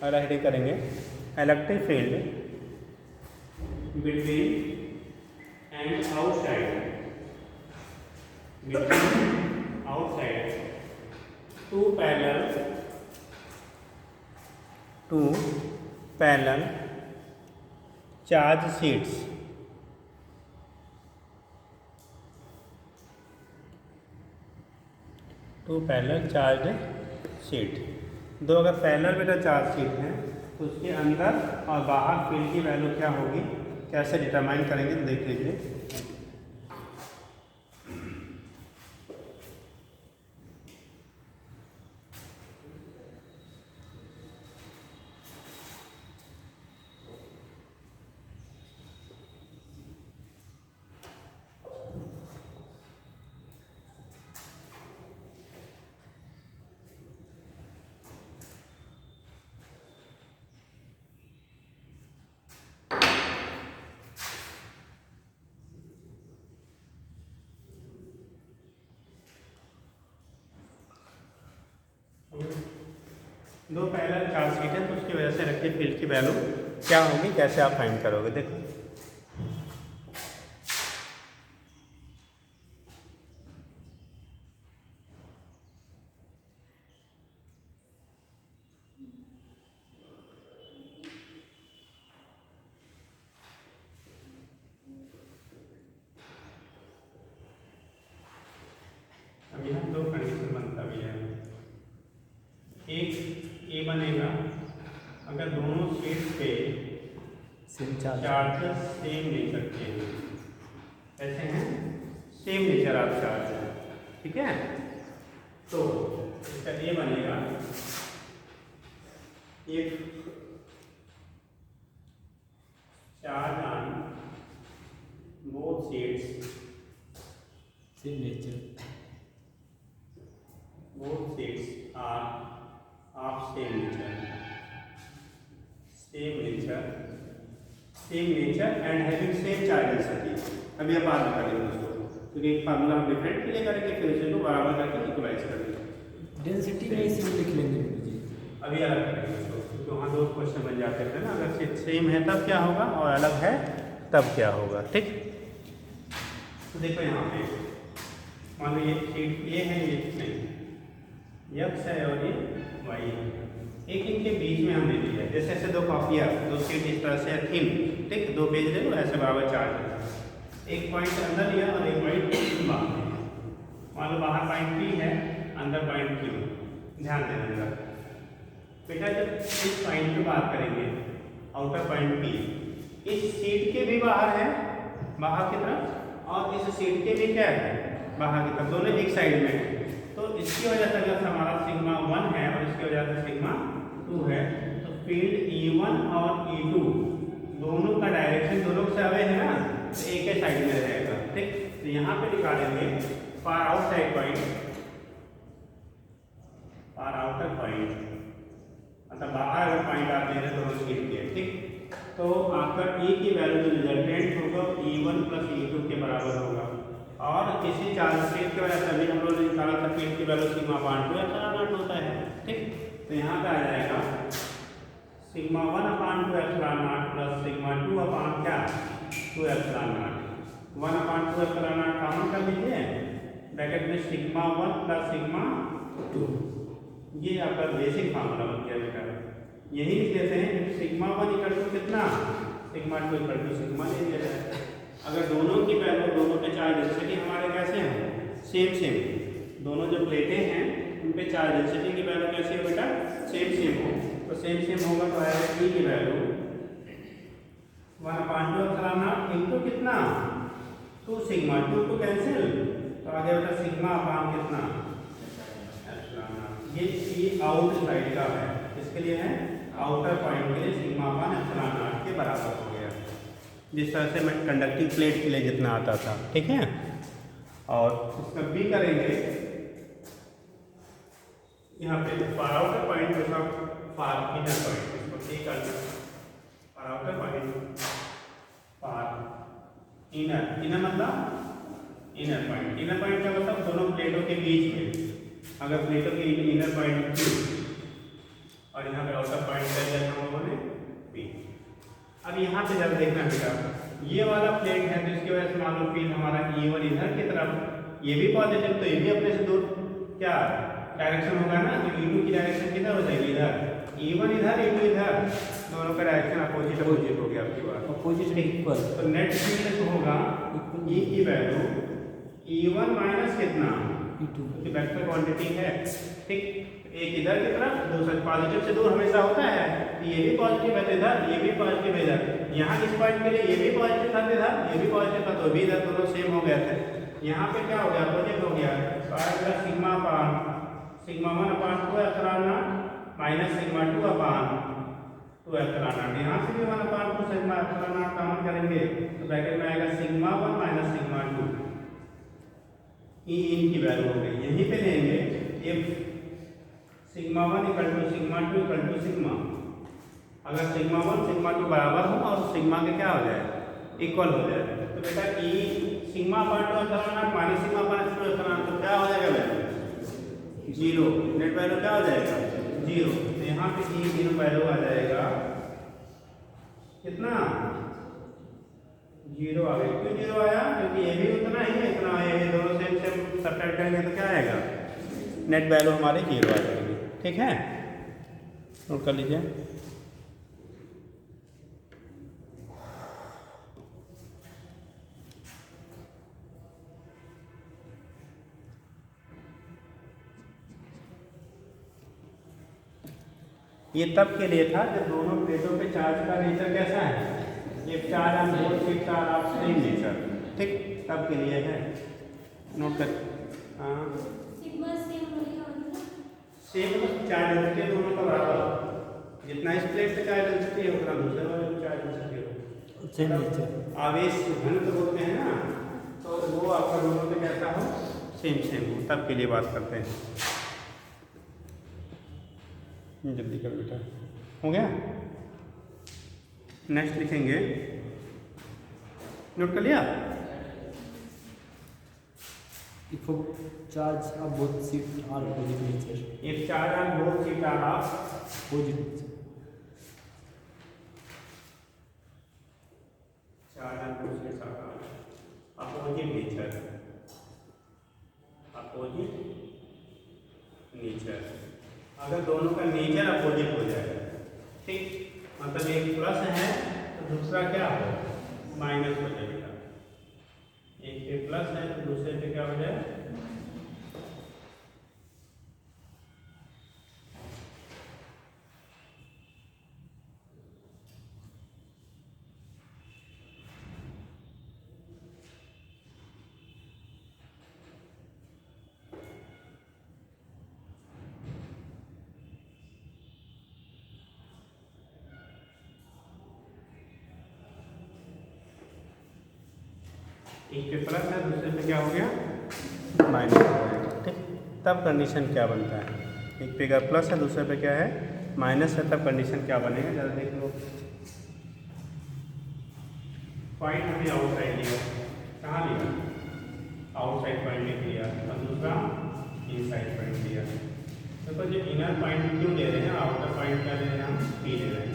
Speaker 2: अगर हेडिंग करेंगे electric field between and outside, between outside two parallel charge sheets, two parallel charge sheet. दो अगर पैरेलल बेटा चार्ज शीट हैं तो उसके अंदर और बाहर फील्ड की वैल्यू क्या होगी, कैसे डिटरमाइन करेंगे तो देख लीजिए। दो पैरेलल चार्ज शीट है तो उसकी वजह से इलेक्ट्रिक फील्ड की वैल्यू क्या होगी, कैसे आप फाइंड करोगे। देखो अब यहाँ दो कंडीशन बनता भी है। एक ये बनेगा अगर दोनों शीट पे
Speaker 3: same charge
Speaker 2: charges same nature के हैं, ऐसे हैं सेम नेचर ऑफ चार्ज है, ठीक है। तो इसका ये बनेगा एक charge on both sheets,
Speaker 3: same nature,
Speaker 2: both states are of same nature and having same charge density। अभी आप बात करेंगे उसको, क्योंकि एक फार्मूला हम डिफरेंट के लिए करेंगे, फिर उसे को बराबर करके इक्वलाइज करेंगे।
Speaker 3: डेंसिटी में इसी लिख लेंगे जी,
Speaker 2: अभी अलग करेंगे उसको, क्योंकि वहाँ दो क्वेश्चन बन जाते थे ना, अगर सेम है तब क्या होगा और अलग है तब क्या होगा, ठीक। तो देखो यहाँ पे मान लो ये शीट ये है, ये नहीं यक्स है और ये वाई है, एक इनके बीच में हमने लिया है। जैसे ऐसे दो कॉपियाँ, दो शीट इस तरह से थीम, ठीक, दो पेज ले लो ऐसे बराबर चार्ज, एक पॉइंट अंदर लिया और एक पॉइंट बाहर लिया। मान लो बाहर पॉइंट पी है, अंदर पॉइंट क्यू, ध्यान देना बेटा। जब इस पॉइंट की बात करेंगे आउटर पॉइंट पी, इस शीट के भी बाहर है, बाहर की तरफ, और इस शीट के भी क्या है, बाहर की तरफ, दोनों एक साइड में है। तो इसकी वजह से अगर हमारा सिग्मा 1 है और इसकी वजह से सिग्मा 2 है, तो फील्ड E1 और E2 दोनों का डायरेक्शन दोनों से अवे है ना, तो एक ही साइड में रहेगा, ठीक। तो यहाँ पे निकालेंगे फार आउटसाइड पॉइंट, फार आउटर पॉइंट, मतलब बाहर अगर पॉइंट आप दे रहे हैं दोनों शीट के, ठीक। तो आपका E की वैल्यू जो रिजल्टेंट होगा E1 प्लस E2 के बराबर होगा, और किसी चार्ज शीट की वजह से अभी हम लोगों ने निकाला था फील्ड की वैल्यू सिग्मा 1/2 एप्सिलॉन नॉट होता है, ठीक। तो यहाँ पे आ जाएगा sigma 1/2 epsilon not plus sigma 2 अपान क्या 2 epsilon not, 1/2 epsilon not common कर लीजिए, ब्रैकेट में सिग्मा 1 प्लस सिग्मा 2, ये आपका बेसिक फार्मूला बन गया बेटा। यही लिख लेते हैं सिग्मा 1 इक्वल टू कितना, सिग्मा 2 इक्वल टू सिग्मा ले लिया जाए। अगर दोनों की वैल्यू, दोनों पे चार्ज डेंसिटी हमारे कैसे हैं, सेम, दोनों जो प्लेटें हैं उन पे चार्ज डेंसिटी की वैल्यू कैसी है बेटा, सेम हो। तो सेम होगा तो आएगा E की वैल्यू 1/2 एप्सिलॉन नॉट इनटू कितना 2 सिग्मा, 2 कैंसिल, तो आ गया बेटा सिग्मा अपान कितना एप्सिलॉन नॉट। ये आउट साइड का है, इसके लिए है आउटर पॉइंट के लिए सिग्मा अपान एप्सिलॉन नॉट के बराबर हो गया, जिस तरह से मैं कंडक्टिंग प्लेट के लिए जितना आता था, ठीक है। और इसका भी करेंगे यहाँ पे फार आउटर पॉइंट के साथ फार इनर पॉइंट, इसको ठीक करना, फार आउटर पॉइंट फार इनर मतलब
Speaker 1: इनर पॉइंट का मतलब दोनों प्लेटों के बीच में, अगर प्लेटों के इनर पॉइंट Q और यहाँ पे आउटर पॉइंट कर दिया हम लोगों ने P। अब यहाँ पे जब देखना बेटा, ये वाला प्लेट है तो इसकी वजह से मान लो फील्ड हमारा E1 इधर की तरफ, ये भी पॉजिटिव तो ये भी अपने से दूर क्या डायरेक्शन होगा ना, तो E2 की डायरेक्शन किधर हो जाएगी, इधर। E1 इधर E2 इधर, दोनों का डायरेक्शन अपोजिट हो गया आपकी बात।
Speaker 3: Opposite equal.
Speaker 1: तो नेट फील्ड होगा E की वैल्यू E1 माइनस कितना
Speaker 3: E2
Speaker 1: क्योंकि वेक्टर क्वांटिटी है, ठीक। एक इधर की तरफ, दूसरा पॉजिटिव से दूर हमेशा होता है, तो ये भी पॉजिटिव है तो इधर, ये भी पॉजिटिव है इधर। यहाँ इस पॉइंट के लिए ये भी पॉजिटिव था इधर, ये भी पॉजिटिव था तो भी इधर, दोनों सेम हो गए थे। यहाँ पे क्या हो गया, अपोजिट हो गया, तो आएगा sigma upon sigma 1 upon 2 epsilon not minus sigma 2 upon 2 epsilon not. यहाँ से भी 1 अपान 2 सिग्मा एप्सिलॉन नॉट कॉमन करेंगे तो ब्रैकेट में आएगा सिग्मा 1 माइनस सिग्मा 2। ई इनकी वैल्यू हो गई, यहीं पे लेंगे if sigma 1 equal to sigma 2 equal to sigma, अगर सिग्मा 1 सिग्मा 2 बराबर हो और सिग्मा के क्या हो जाए, इक्वल हो जाए, तो बेटा ई sigma upon 2 epsilon not minus sigma upon 2 epsilon naught, तो क्या हो जाएगा वैल्यू 0, नेट वैल्यू क्या हो जाएगा 0। तो यहाँ पे ई इन वैल्यू आ जाएगा कितना 0 आ गया। क्यों 0 आया, क्योंकि ये भी उतना ही है, इतना है, ये दोनों सेम सब्ट्रैक्ट करेंगे तो क्या आएगा, नेट वैल्यू हमारे 0 आ जाएगी। ठीक है, नोट कर लीजिए। ये तब के लिए था जब दोनों प्लेटों पे चार्ज का नेचर कैसा है, ये charge on both sides are of same nature, ठीक, तब के लिए है, नोट कर। हाँ
Speaker 4: सिग्मा सेम रहेगा मतलब
Speaker 1: सेम चार्ज डेंसिटी दोनों का बराबर, जितना इस प्लेट पे चार्ज डेंसिटी है उतना दूसरे वाले पे चार्ज डेंसिटी हो,
Speaker 3: सेम नेचर।
Speaker 1: आवेश घनत्व बोलते हैं ना, तो वो आपका दोनों पे कैसा हो, सेम हो, तब के लिए बात करते हैं। जल्दी कर बेटा, हो गया। नेक्स्ट लिखेंगे, नोट कर लिया।
Speaker 3: If a charge of both sheets are opposite nature.
Speaker 1: If charge on both sheets are of
Speaker 3: Opposite nature.
Speaker 1: charge on both sheets are of opposite nature, opposite nature, अगर दोनों का नेचर अपोजिट हो जाए, ठीक, मतलब एक प्लस है तो दूसरा क्या हो, माइनस हो जाएगा, एक पे प्लस है तो दूसरे पे क्या हो जाए, एक पे प्लस है दूसरे पे क्या हो गया, माइनस हो गया, ठीक। तब कंडीशन क्या बनता है, एक पे अगर प्लस है दूसरे पे क्या है, माइनस है, तब कंडीशन क्या बनेगा, जरा देख लो। पॉइंट हमने आउटसाइड लिया, कहाँ लिया, आउटसाइड पॉइंट लिख लिया, और दूसरा इनसाइड पॉइंट लिया। देखो जो इनर पॉइंट क्यों ले रहे हैं, आउटर पॉइंट क्या ले रहे हैं, हम पी ले रहे हैं।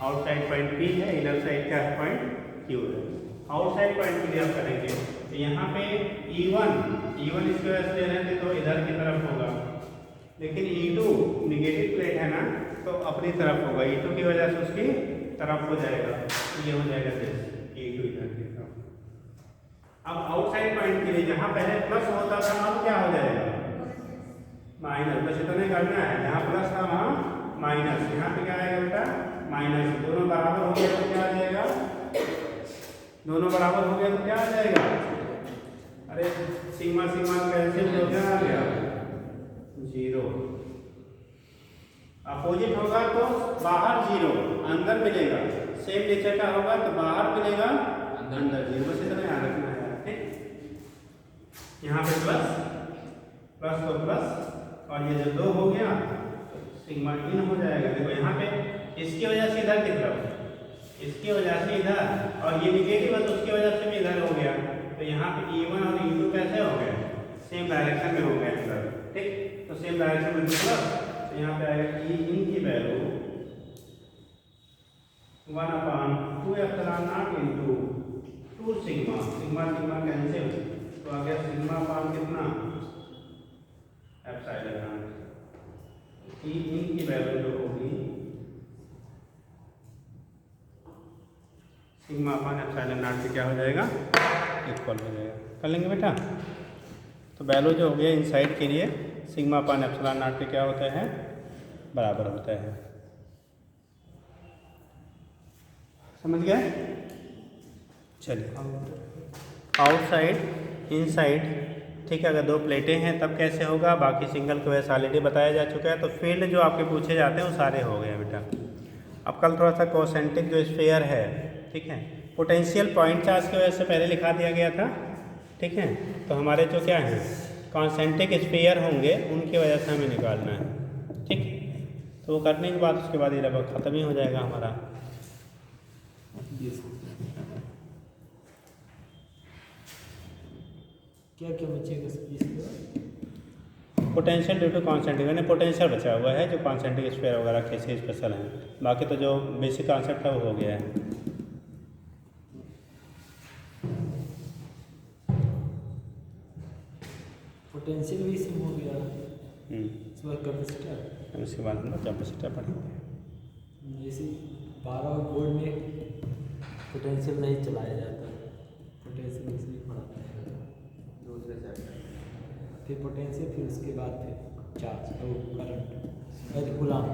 Speaker 1: आउटसाइड पॉइंट पी है, इनर साइड क्या है, पॉइंट क्यू है। आउटसाइड पॉइंट के लिए आप करेंगे तो यहाँ पे E1 इसकी वजह से ले रहे थे तो इधर की तरफ होगा, लेकिन E2 निगेटिव प्लेट है ना तो अपनी तरफ होगा, E2 की वजह से उसकी तरफ हो जाएगा, ये हो जाएगा जैसे E2 इधर की तरफ। अब आउटसाइड पॉइंट के लिए जहाँ पहले प्लस होता था अब क्या हो जाएगा, माइनस, बस इतने करना है, जहाँ प्लस था वहाँ माइनस, यहाँ पे क्या आएगा बेटा, माइनस, दोनों बराबर हो गया तो क्या आ जाएगा, दोनों बराबर हो गया तो क्या आ जाएगा, अरे सिग्मा सिग्मा कैंसिल हो गया, आ गया 0। अपोजिट होगा तो बाहर 0 अंदर मिलेगा, सेम नेचर का होगा तो बाहर मिलेगा अंदर 0, बस इतना याद रखना है, ठीक। यहाँ पे प्लस प्लस तो प्लस, और ये जो 2 हो गया तो सिग्मा इन हो जाएगा। देखो यहाँ पे इसकी वजह से इधर की तरफ, इसकी वजह से इधर, और ये निगेटिव है तो उसकी वजह से भी इधर हो गया, तो यहाँ पे E1 और E2 कैसे हो गए, सेम डायरेक्शन में हो गए अंदर, ठीक। तो सेम डायरेक्शन में मतलब तो यहाँ पे आएगा E इन की value 1/2 into 2 sigma, sigma sigma cancel, तो आ गया सिग्मा अपान कितना एप्सिलॉन नॉट। E इन की वैल्यू जो होगी सिग्मा अपान एप्सिलॉन नॉट से क्या हो जाएगा, इक्वल हो जाएगा। कर लेंगे बेटा। तो वैल्यू जो हो गया इनसाइड के लिए सिग्मा अपान एप्सिलॉन नॉट पे क्या होता है, बराबर होता है। समझ गए? चलिए आउटसाइड इनसाइड, ठीक है। अगर दो प्लेटें हैं तब कैसे होगा, बाकी सिंगल को वैसे ऑलरेडी बताया जा चुका है। तो फील्ड जो आपके पूछे जाते हैं वो सारे हो गए बेटा। अब कल थोड़ा सा कॉन्सेंट्रिक जो स्फीयर है, ठीक है, पोटेंशियल पॉइंट चार्ज की वजह से पहले लिखा दिया गया था, ठीक है। तो हमारे जो क्या हैं कॉन्सेंट्रिक स्फीयर होंगे उनकी वजह से हमें निकालना है, ठीक। तो वो करने के बाद उसके बाद ये लगभग ख़त्म ही हो जाएगा हमारा।
Speaker 3: क्या क्या बचेगा
Speaker 1: पोटेंशियल ड्यू टू कॉन्सेंट्रिक, यानी पोटेंशियल बचा हुआ है जो कॉन्सेंट्रिक स्फीयर वगैरह कैसे स्पेशल हैं, बाकी तो जो बेसिक कॉन्सेप्ट है वो हो गया है।
Speaker 3: पोटेंशियल भी सिम हो गया, इसके बाद कैपेसिटर,
Speaker 1: उसके बाद हम लोग कैपेसिटर पढ़ेंगे।
Speaker 3: जैसे 12 बोर्ड में पोटेंशियल नहीं चलाया जाता, पोटेंशियल इसलिए पढ़ाते हैं दूसरे चैप्टर, फिर पोटेंशियल, फिर उसके बाद फिर चार्ज और करंट, अरे गुलाम,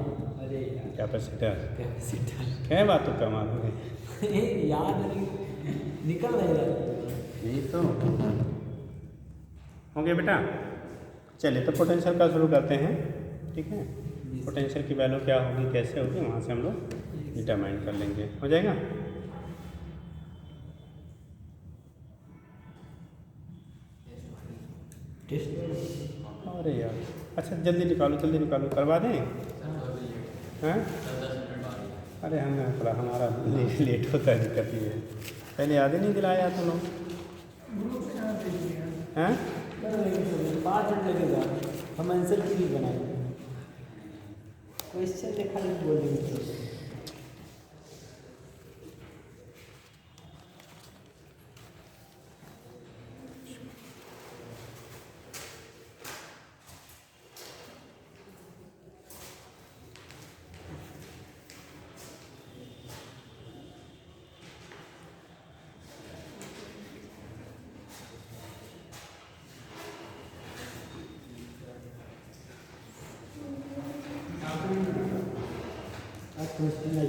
Speaker 3: अरे
Speaker 1: कैपेसिटर
Speaker 3: कैपेसिटर
Speaker 1: क्या बात तो कमाल हो गई,
Speaker 3: याद नहीं निकल नहीं रहा।
Speaker 1: यही तो हो गया बेटा। चलिए तो पोटेंशियल का शुरू करते हैं, ठीक है। पोटेंशियल की वैल्यू क्या होगी, कैसे होगी, वहाँ से हम लोग डिटरमाइन कर लेंगे, हो जाएगा। अरे यार अच्छा जल्दी निकालो करवा दें, हैं? अरे हमें थोड़ा हमारा लेट होता है, दिक्कत ये है। पहले याद ही नहीं दिलाया तुम लोग, हैं?
Speaker 3: 5 मिनट लगेगा, हम आंसर की नहीं बनाएंगे, क्वेश्चन लिखा नहीं बोलेंगे। क्वेश्चन है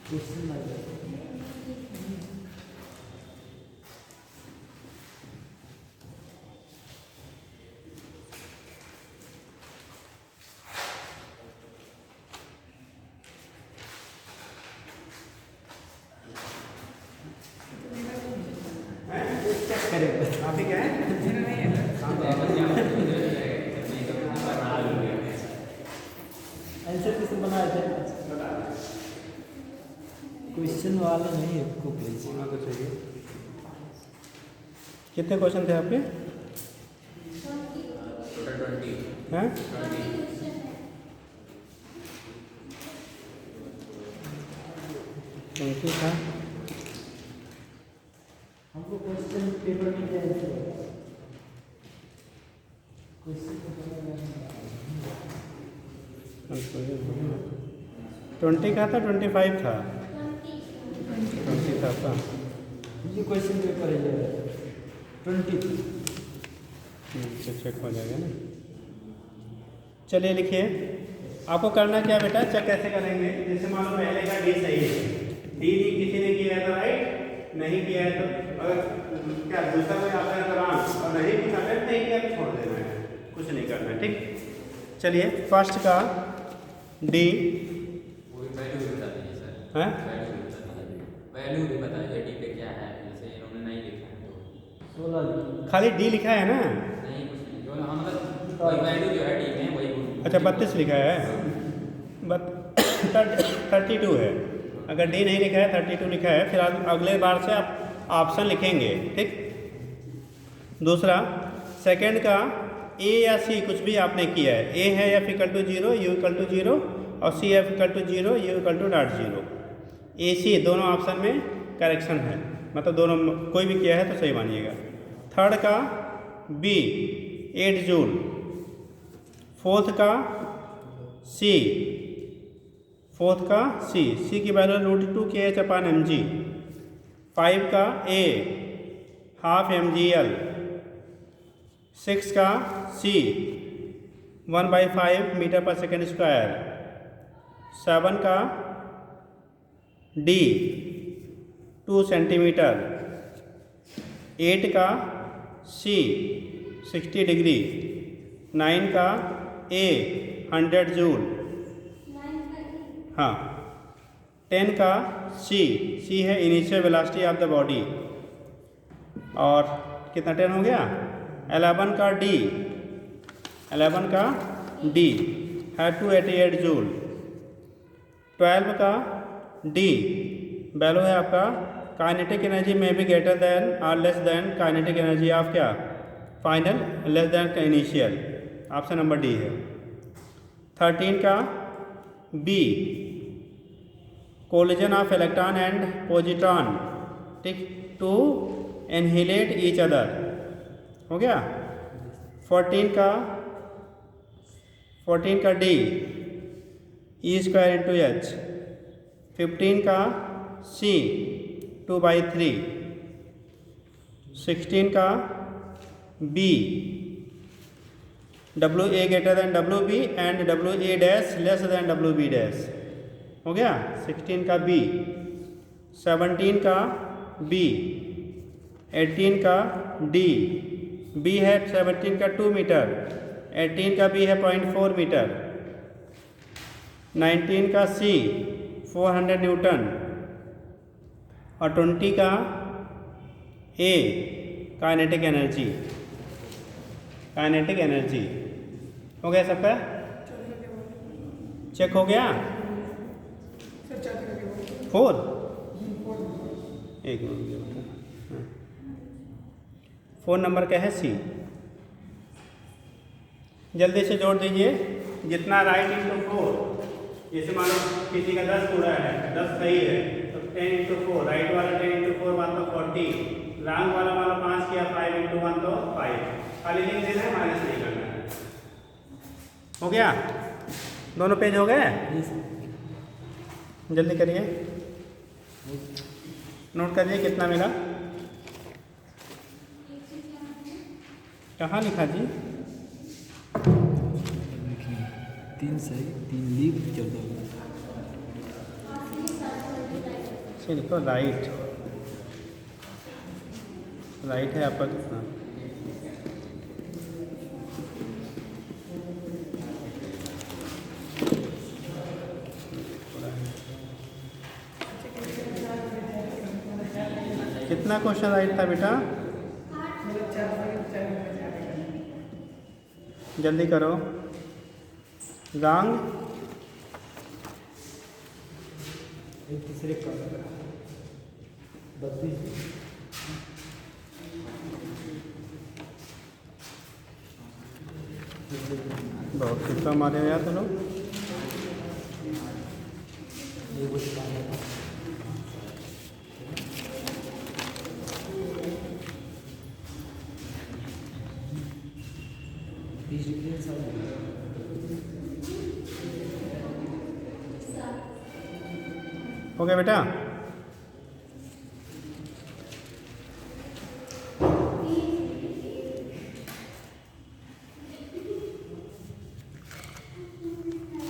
Speaker 3: क्वेश्चन आ जाए
Speaker 1: आप ही क्या है?
Speaker 3: आंसर किसे बनाया जाए, क्वेश्चन वाला नहीं है को प्लीज
Speaker 1: होना तो चाहिए। कितने क्वेश्चन थे आपके? हैं? 20 था।
Speaker 3: हमको क्वेश्चन पेपर में क्या आंसर है, क्वेश्चन पेपर में
Speaker 1: 20 का था, 25 था, 20 था।
Speaker 3: ये क्वेश्चन पेपर है 20।
Speaker 1: चेक हो जाएगा ना। चलिए लिखिए, आपको करना क्या बेटा, चेक कैसे करेंगे। जैसे मान लो पहले का डी सही है, डी किसी ने किया है तो राइट, नहीं किया है तो अगर क्या दूसरा कोई आता है तो रॉन्ग, और नहीं किया तो नहीं किया तो छोड़ देना है, कुछ नहीं करना है, ठीक। चलिए फर्स्ट का डी
Speaker 5: वैल्यू भी बता दीजिए सर।
Speaker 1: है,
Speaker 5: वैल्यू भी बता दीजिए डी पे क्या है, जैसे इन्होंने नहीं लिखा है तो
Speaker 3: 16।
Speaker 1: खाली डी लिखा है ना।
Speaker 5: नहीं कुछ नहीं, जो हाँ मतलब वही वैल्यू जो है डी में वही बोलूँ।
Speaker 1: अच्छा 32 लिखा है, 32 है। अगर डी नहीं लिखा है 32 लिखा है, फिर अगले बार से आप ऑप्शन लिखेंगे, ठीक। दूसरा सेकंड का ए या सी कुछ भी आपने किया है, ए है F equal to 0, U equal to 0, और C F equal to 0, U equal to dot 0। A C दोनों ऑप्शन में करेक्शन है, मतलब दोनों कोई भी किया है तो सही मानिएगा। थर्ड का बी 8 जूल, फोर्थ का सी, सी की वैल्यू √2 kH/mg। 5 का ए ½ mgl। 6 का सी 1/5 मीटर पर सेकेंड स्क्वायर। 7 का डी 2 सेंटीमीटर। 8 का सी 60 डिग्री। 9 का ए 100 जूल।
Speaker 4: 9 का E,
Speaker 1: हाँ। 10 का सी है initial velocity of the body. और कितना 10 हो गया। 11 का डी है 288 जूल। 12 का डी वैल्यू है आपका काइनेटिक एनर्जी में भी ग्रेटर देन और less than kinetic energy of क्या, फाइनल, लेस देन का इनिशियल। ऑप्शन नंबर डी है। 13 का B collision of electron and positron, ठीक, टू एनहिलेट ईच अदर, हो गया। 14 का डी E² इंटू एच। 15 का सी 2/3। 16 का B WA greater than WB and WA dash less than WB dash, हो गया। 16 का बी। 17 का बी। 18 का डी, बी है 17 का 2 मीटर, 18 का बी है 0.4 मीटर। 19 का सी 400 न्यूटन, और 20 का ए काइनेटिक एनर्जी, हो गया सबका। चेक हो गया। 4 एक मिनट, 4 नंबर का है सी। जल्दी से जोड़ दीजिए, जितना राइट इंटू 4, जैसे मान लो किसी का 10 पूरा है, 10 सही है तो 10 इंटू 4, राइट वाला 10 इंटू 4 मान लो 40, रॉन्ग वाला मान लो 5 किया 5 इंटू 1 तो 5, खाली लिख देना है, माइनस नहीं करना है। हो गया, दोनों पेज हो गए। जल्दी करिए, नोट करिए कितना मिला। कहाँ लिखा जी।
Speaker 3: 3 सही, 3 लीव, 14।
Speaker 1: अच्छा लिखो राइट, राइट है आपका कितना। कितना क्वेश्चन राइट था बेटा, जल्दी करो। रॉन्ग,
Speaker 3: एक तीसरे का 32।
Speaker 1: बहुत कितना मारे यार चलो।
Speaker 3: ये कुछ काम है।
Speaker 1: हो गया बेटा।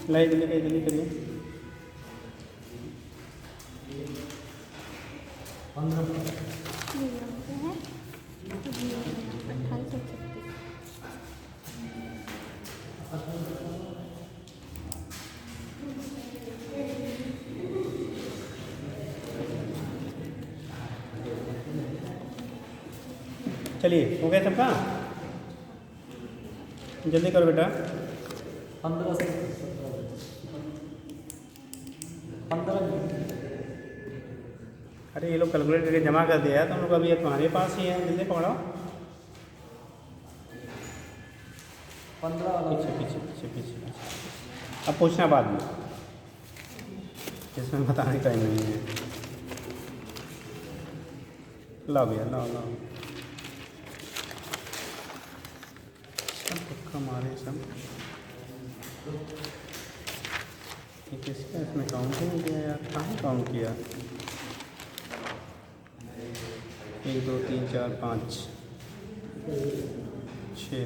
Speaker 2: लाइए जल्दी करिए।
Speaker 3: 15
Speaker 4: ये यहाँ पे है 2836।
Speaker 2: चलिए हो गया सबका, जल्दी करो बेटा।
Speaker 3: 15 से 15।
Speaker 2: अरे ये लोग कैलकुलेट करके जमा कर दिया है तो हम लोग अभी ये तुम्हारे पास ही है, जल्दी पकड़ो।
Speaker 3: 15 वाला
Speaker 2: पीछे। अब पूछना बाद में, इसमें बताने का ही नहीं है। लाओ भैया लाओ। सब तुक्का मारे सब। ये किसका इसमें काउंट ही नहीं किया यार, कहाँ काउंट किया? 1 2 3 4 5 6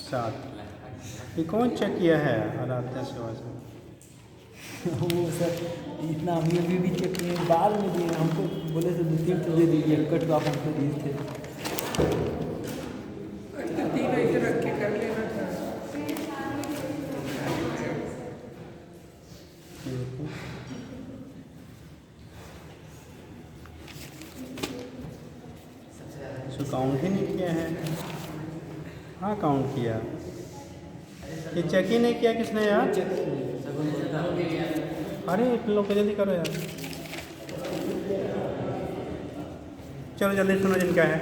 Speaker 2: 7। ये कौन चेक किया है आराध्या सेवा से?
Speaker 3: वो सर इतना हम अभी भी चेक किए, बाद में दिए हमको, बोले थे 2-3 तो दे दीजिए, कट तो आप हमको दिए थे।
Speaker 2: इसको काउंट ही नहीं किया है। हाँ काउंट किया, ये चेक ही नहीं किया किसने यार? अरे लोग जल्दी करो यार, चलो जल्दी सुनो जिनका है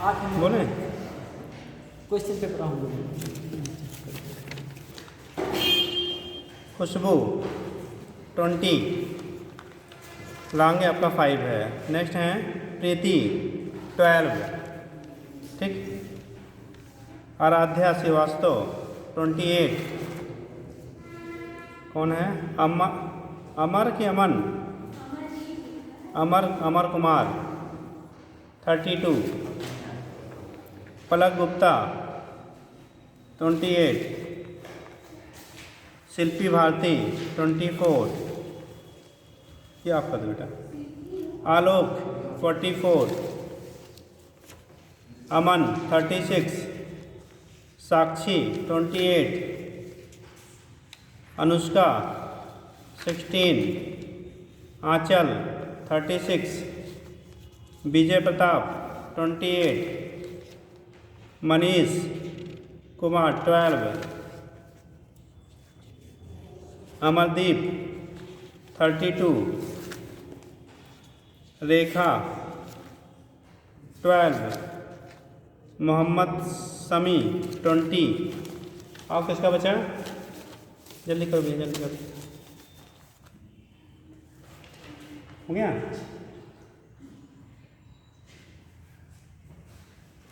Speaker 3: 8
Speaker 2: बोले।
Speaker 3: क्वेश्चन पेपर हम लोग
Speaker 2: खुशबू 20, लांगे आपका 5 है। नेक्स्ट है प्रीति 12, ठीक। आराध्या श्रीवास्तव 28। कौन है? अमर की अमन? अमर कुमार 32। पलक गुप्ता 28। शिल्पी भारती 24। ये आपका दो बेटा। आलोक 44। अमन 36। साक्षी 28। अनुष्का 16। आंचल 36। विजय प्रताप 28। मनीष कुमार 12। अमरदीप 32। रेखा 12। मोहम्मद समी 20। और किसका बचा? जल्दी करो भैया जल्दी करो। हो गया?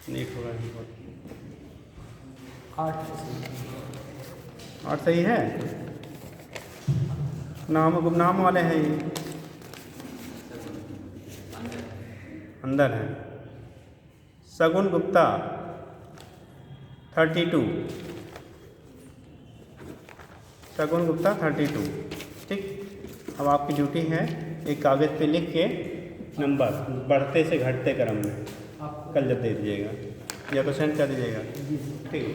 Speaker 2: लेट हो रहा है बहुत। 8 सही है। नाम वाले हैं ये, अंदर है। सगुन गुप्ता 32। सगुन गुप्ता 32, ठीक। अब आपकी ड्यूटी है एक कागज़ पे लिख के नंबर बढ़ते से घटते क्रम में कल जब दे दीजिएगा या तो सेंड कर दीजिएगा, ठीक है।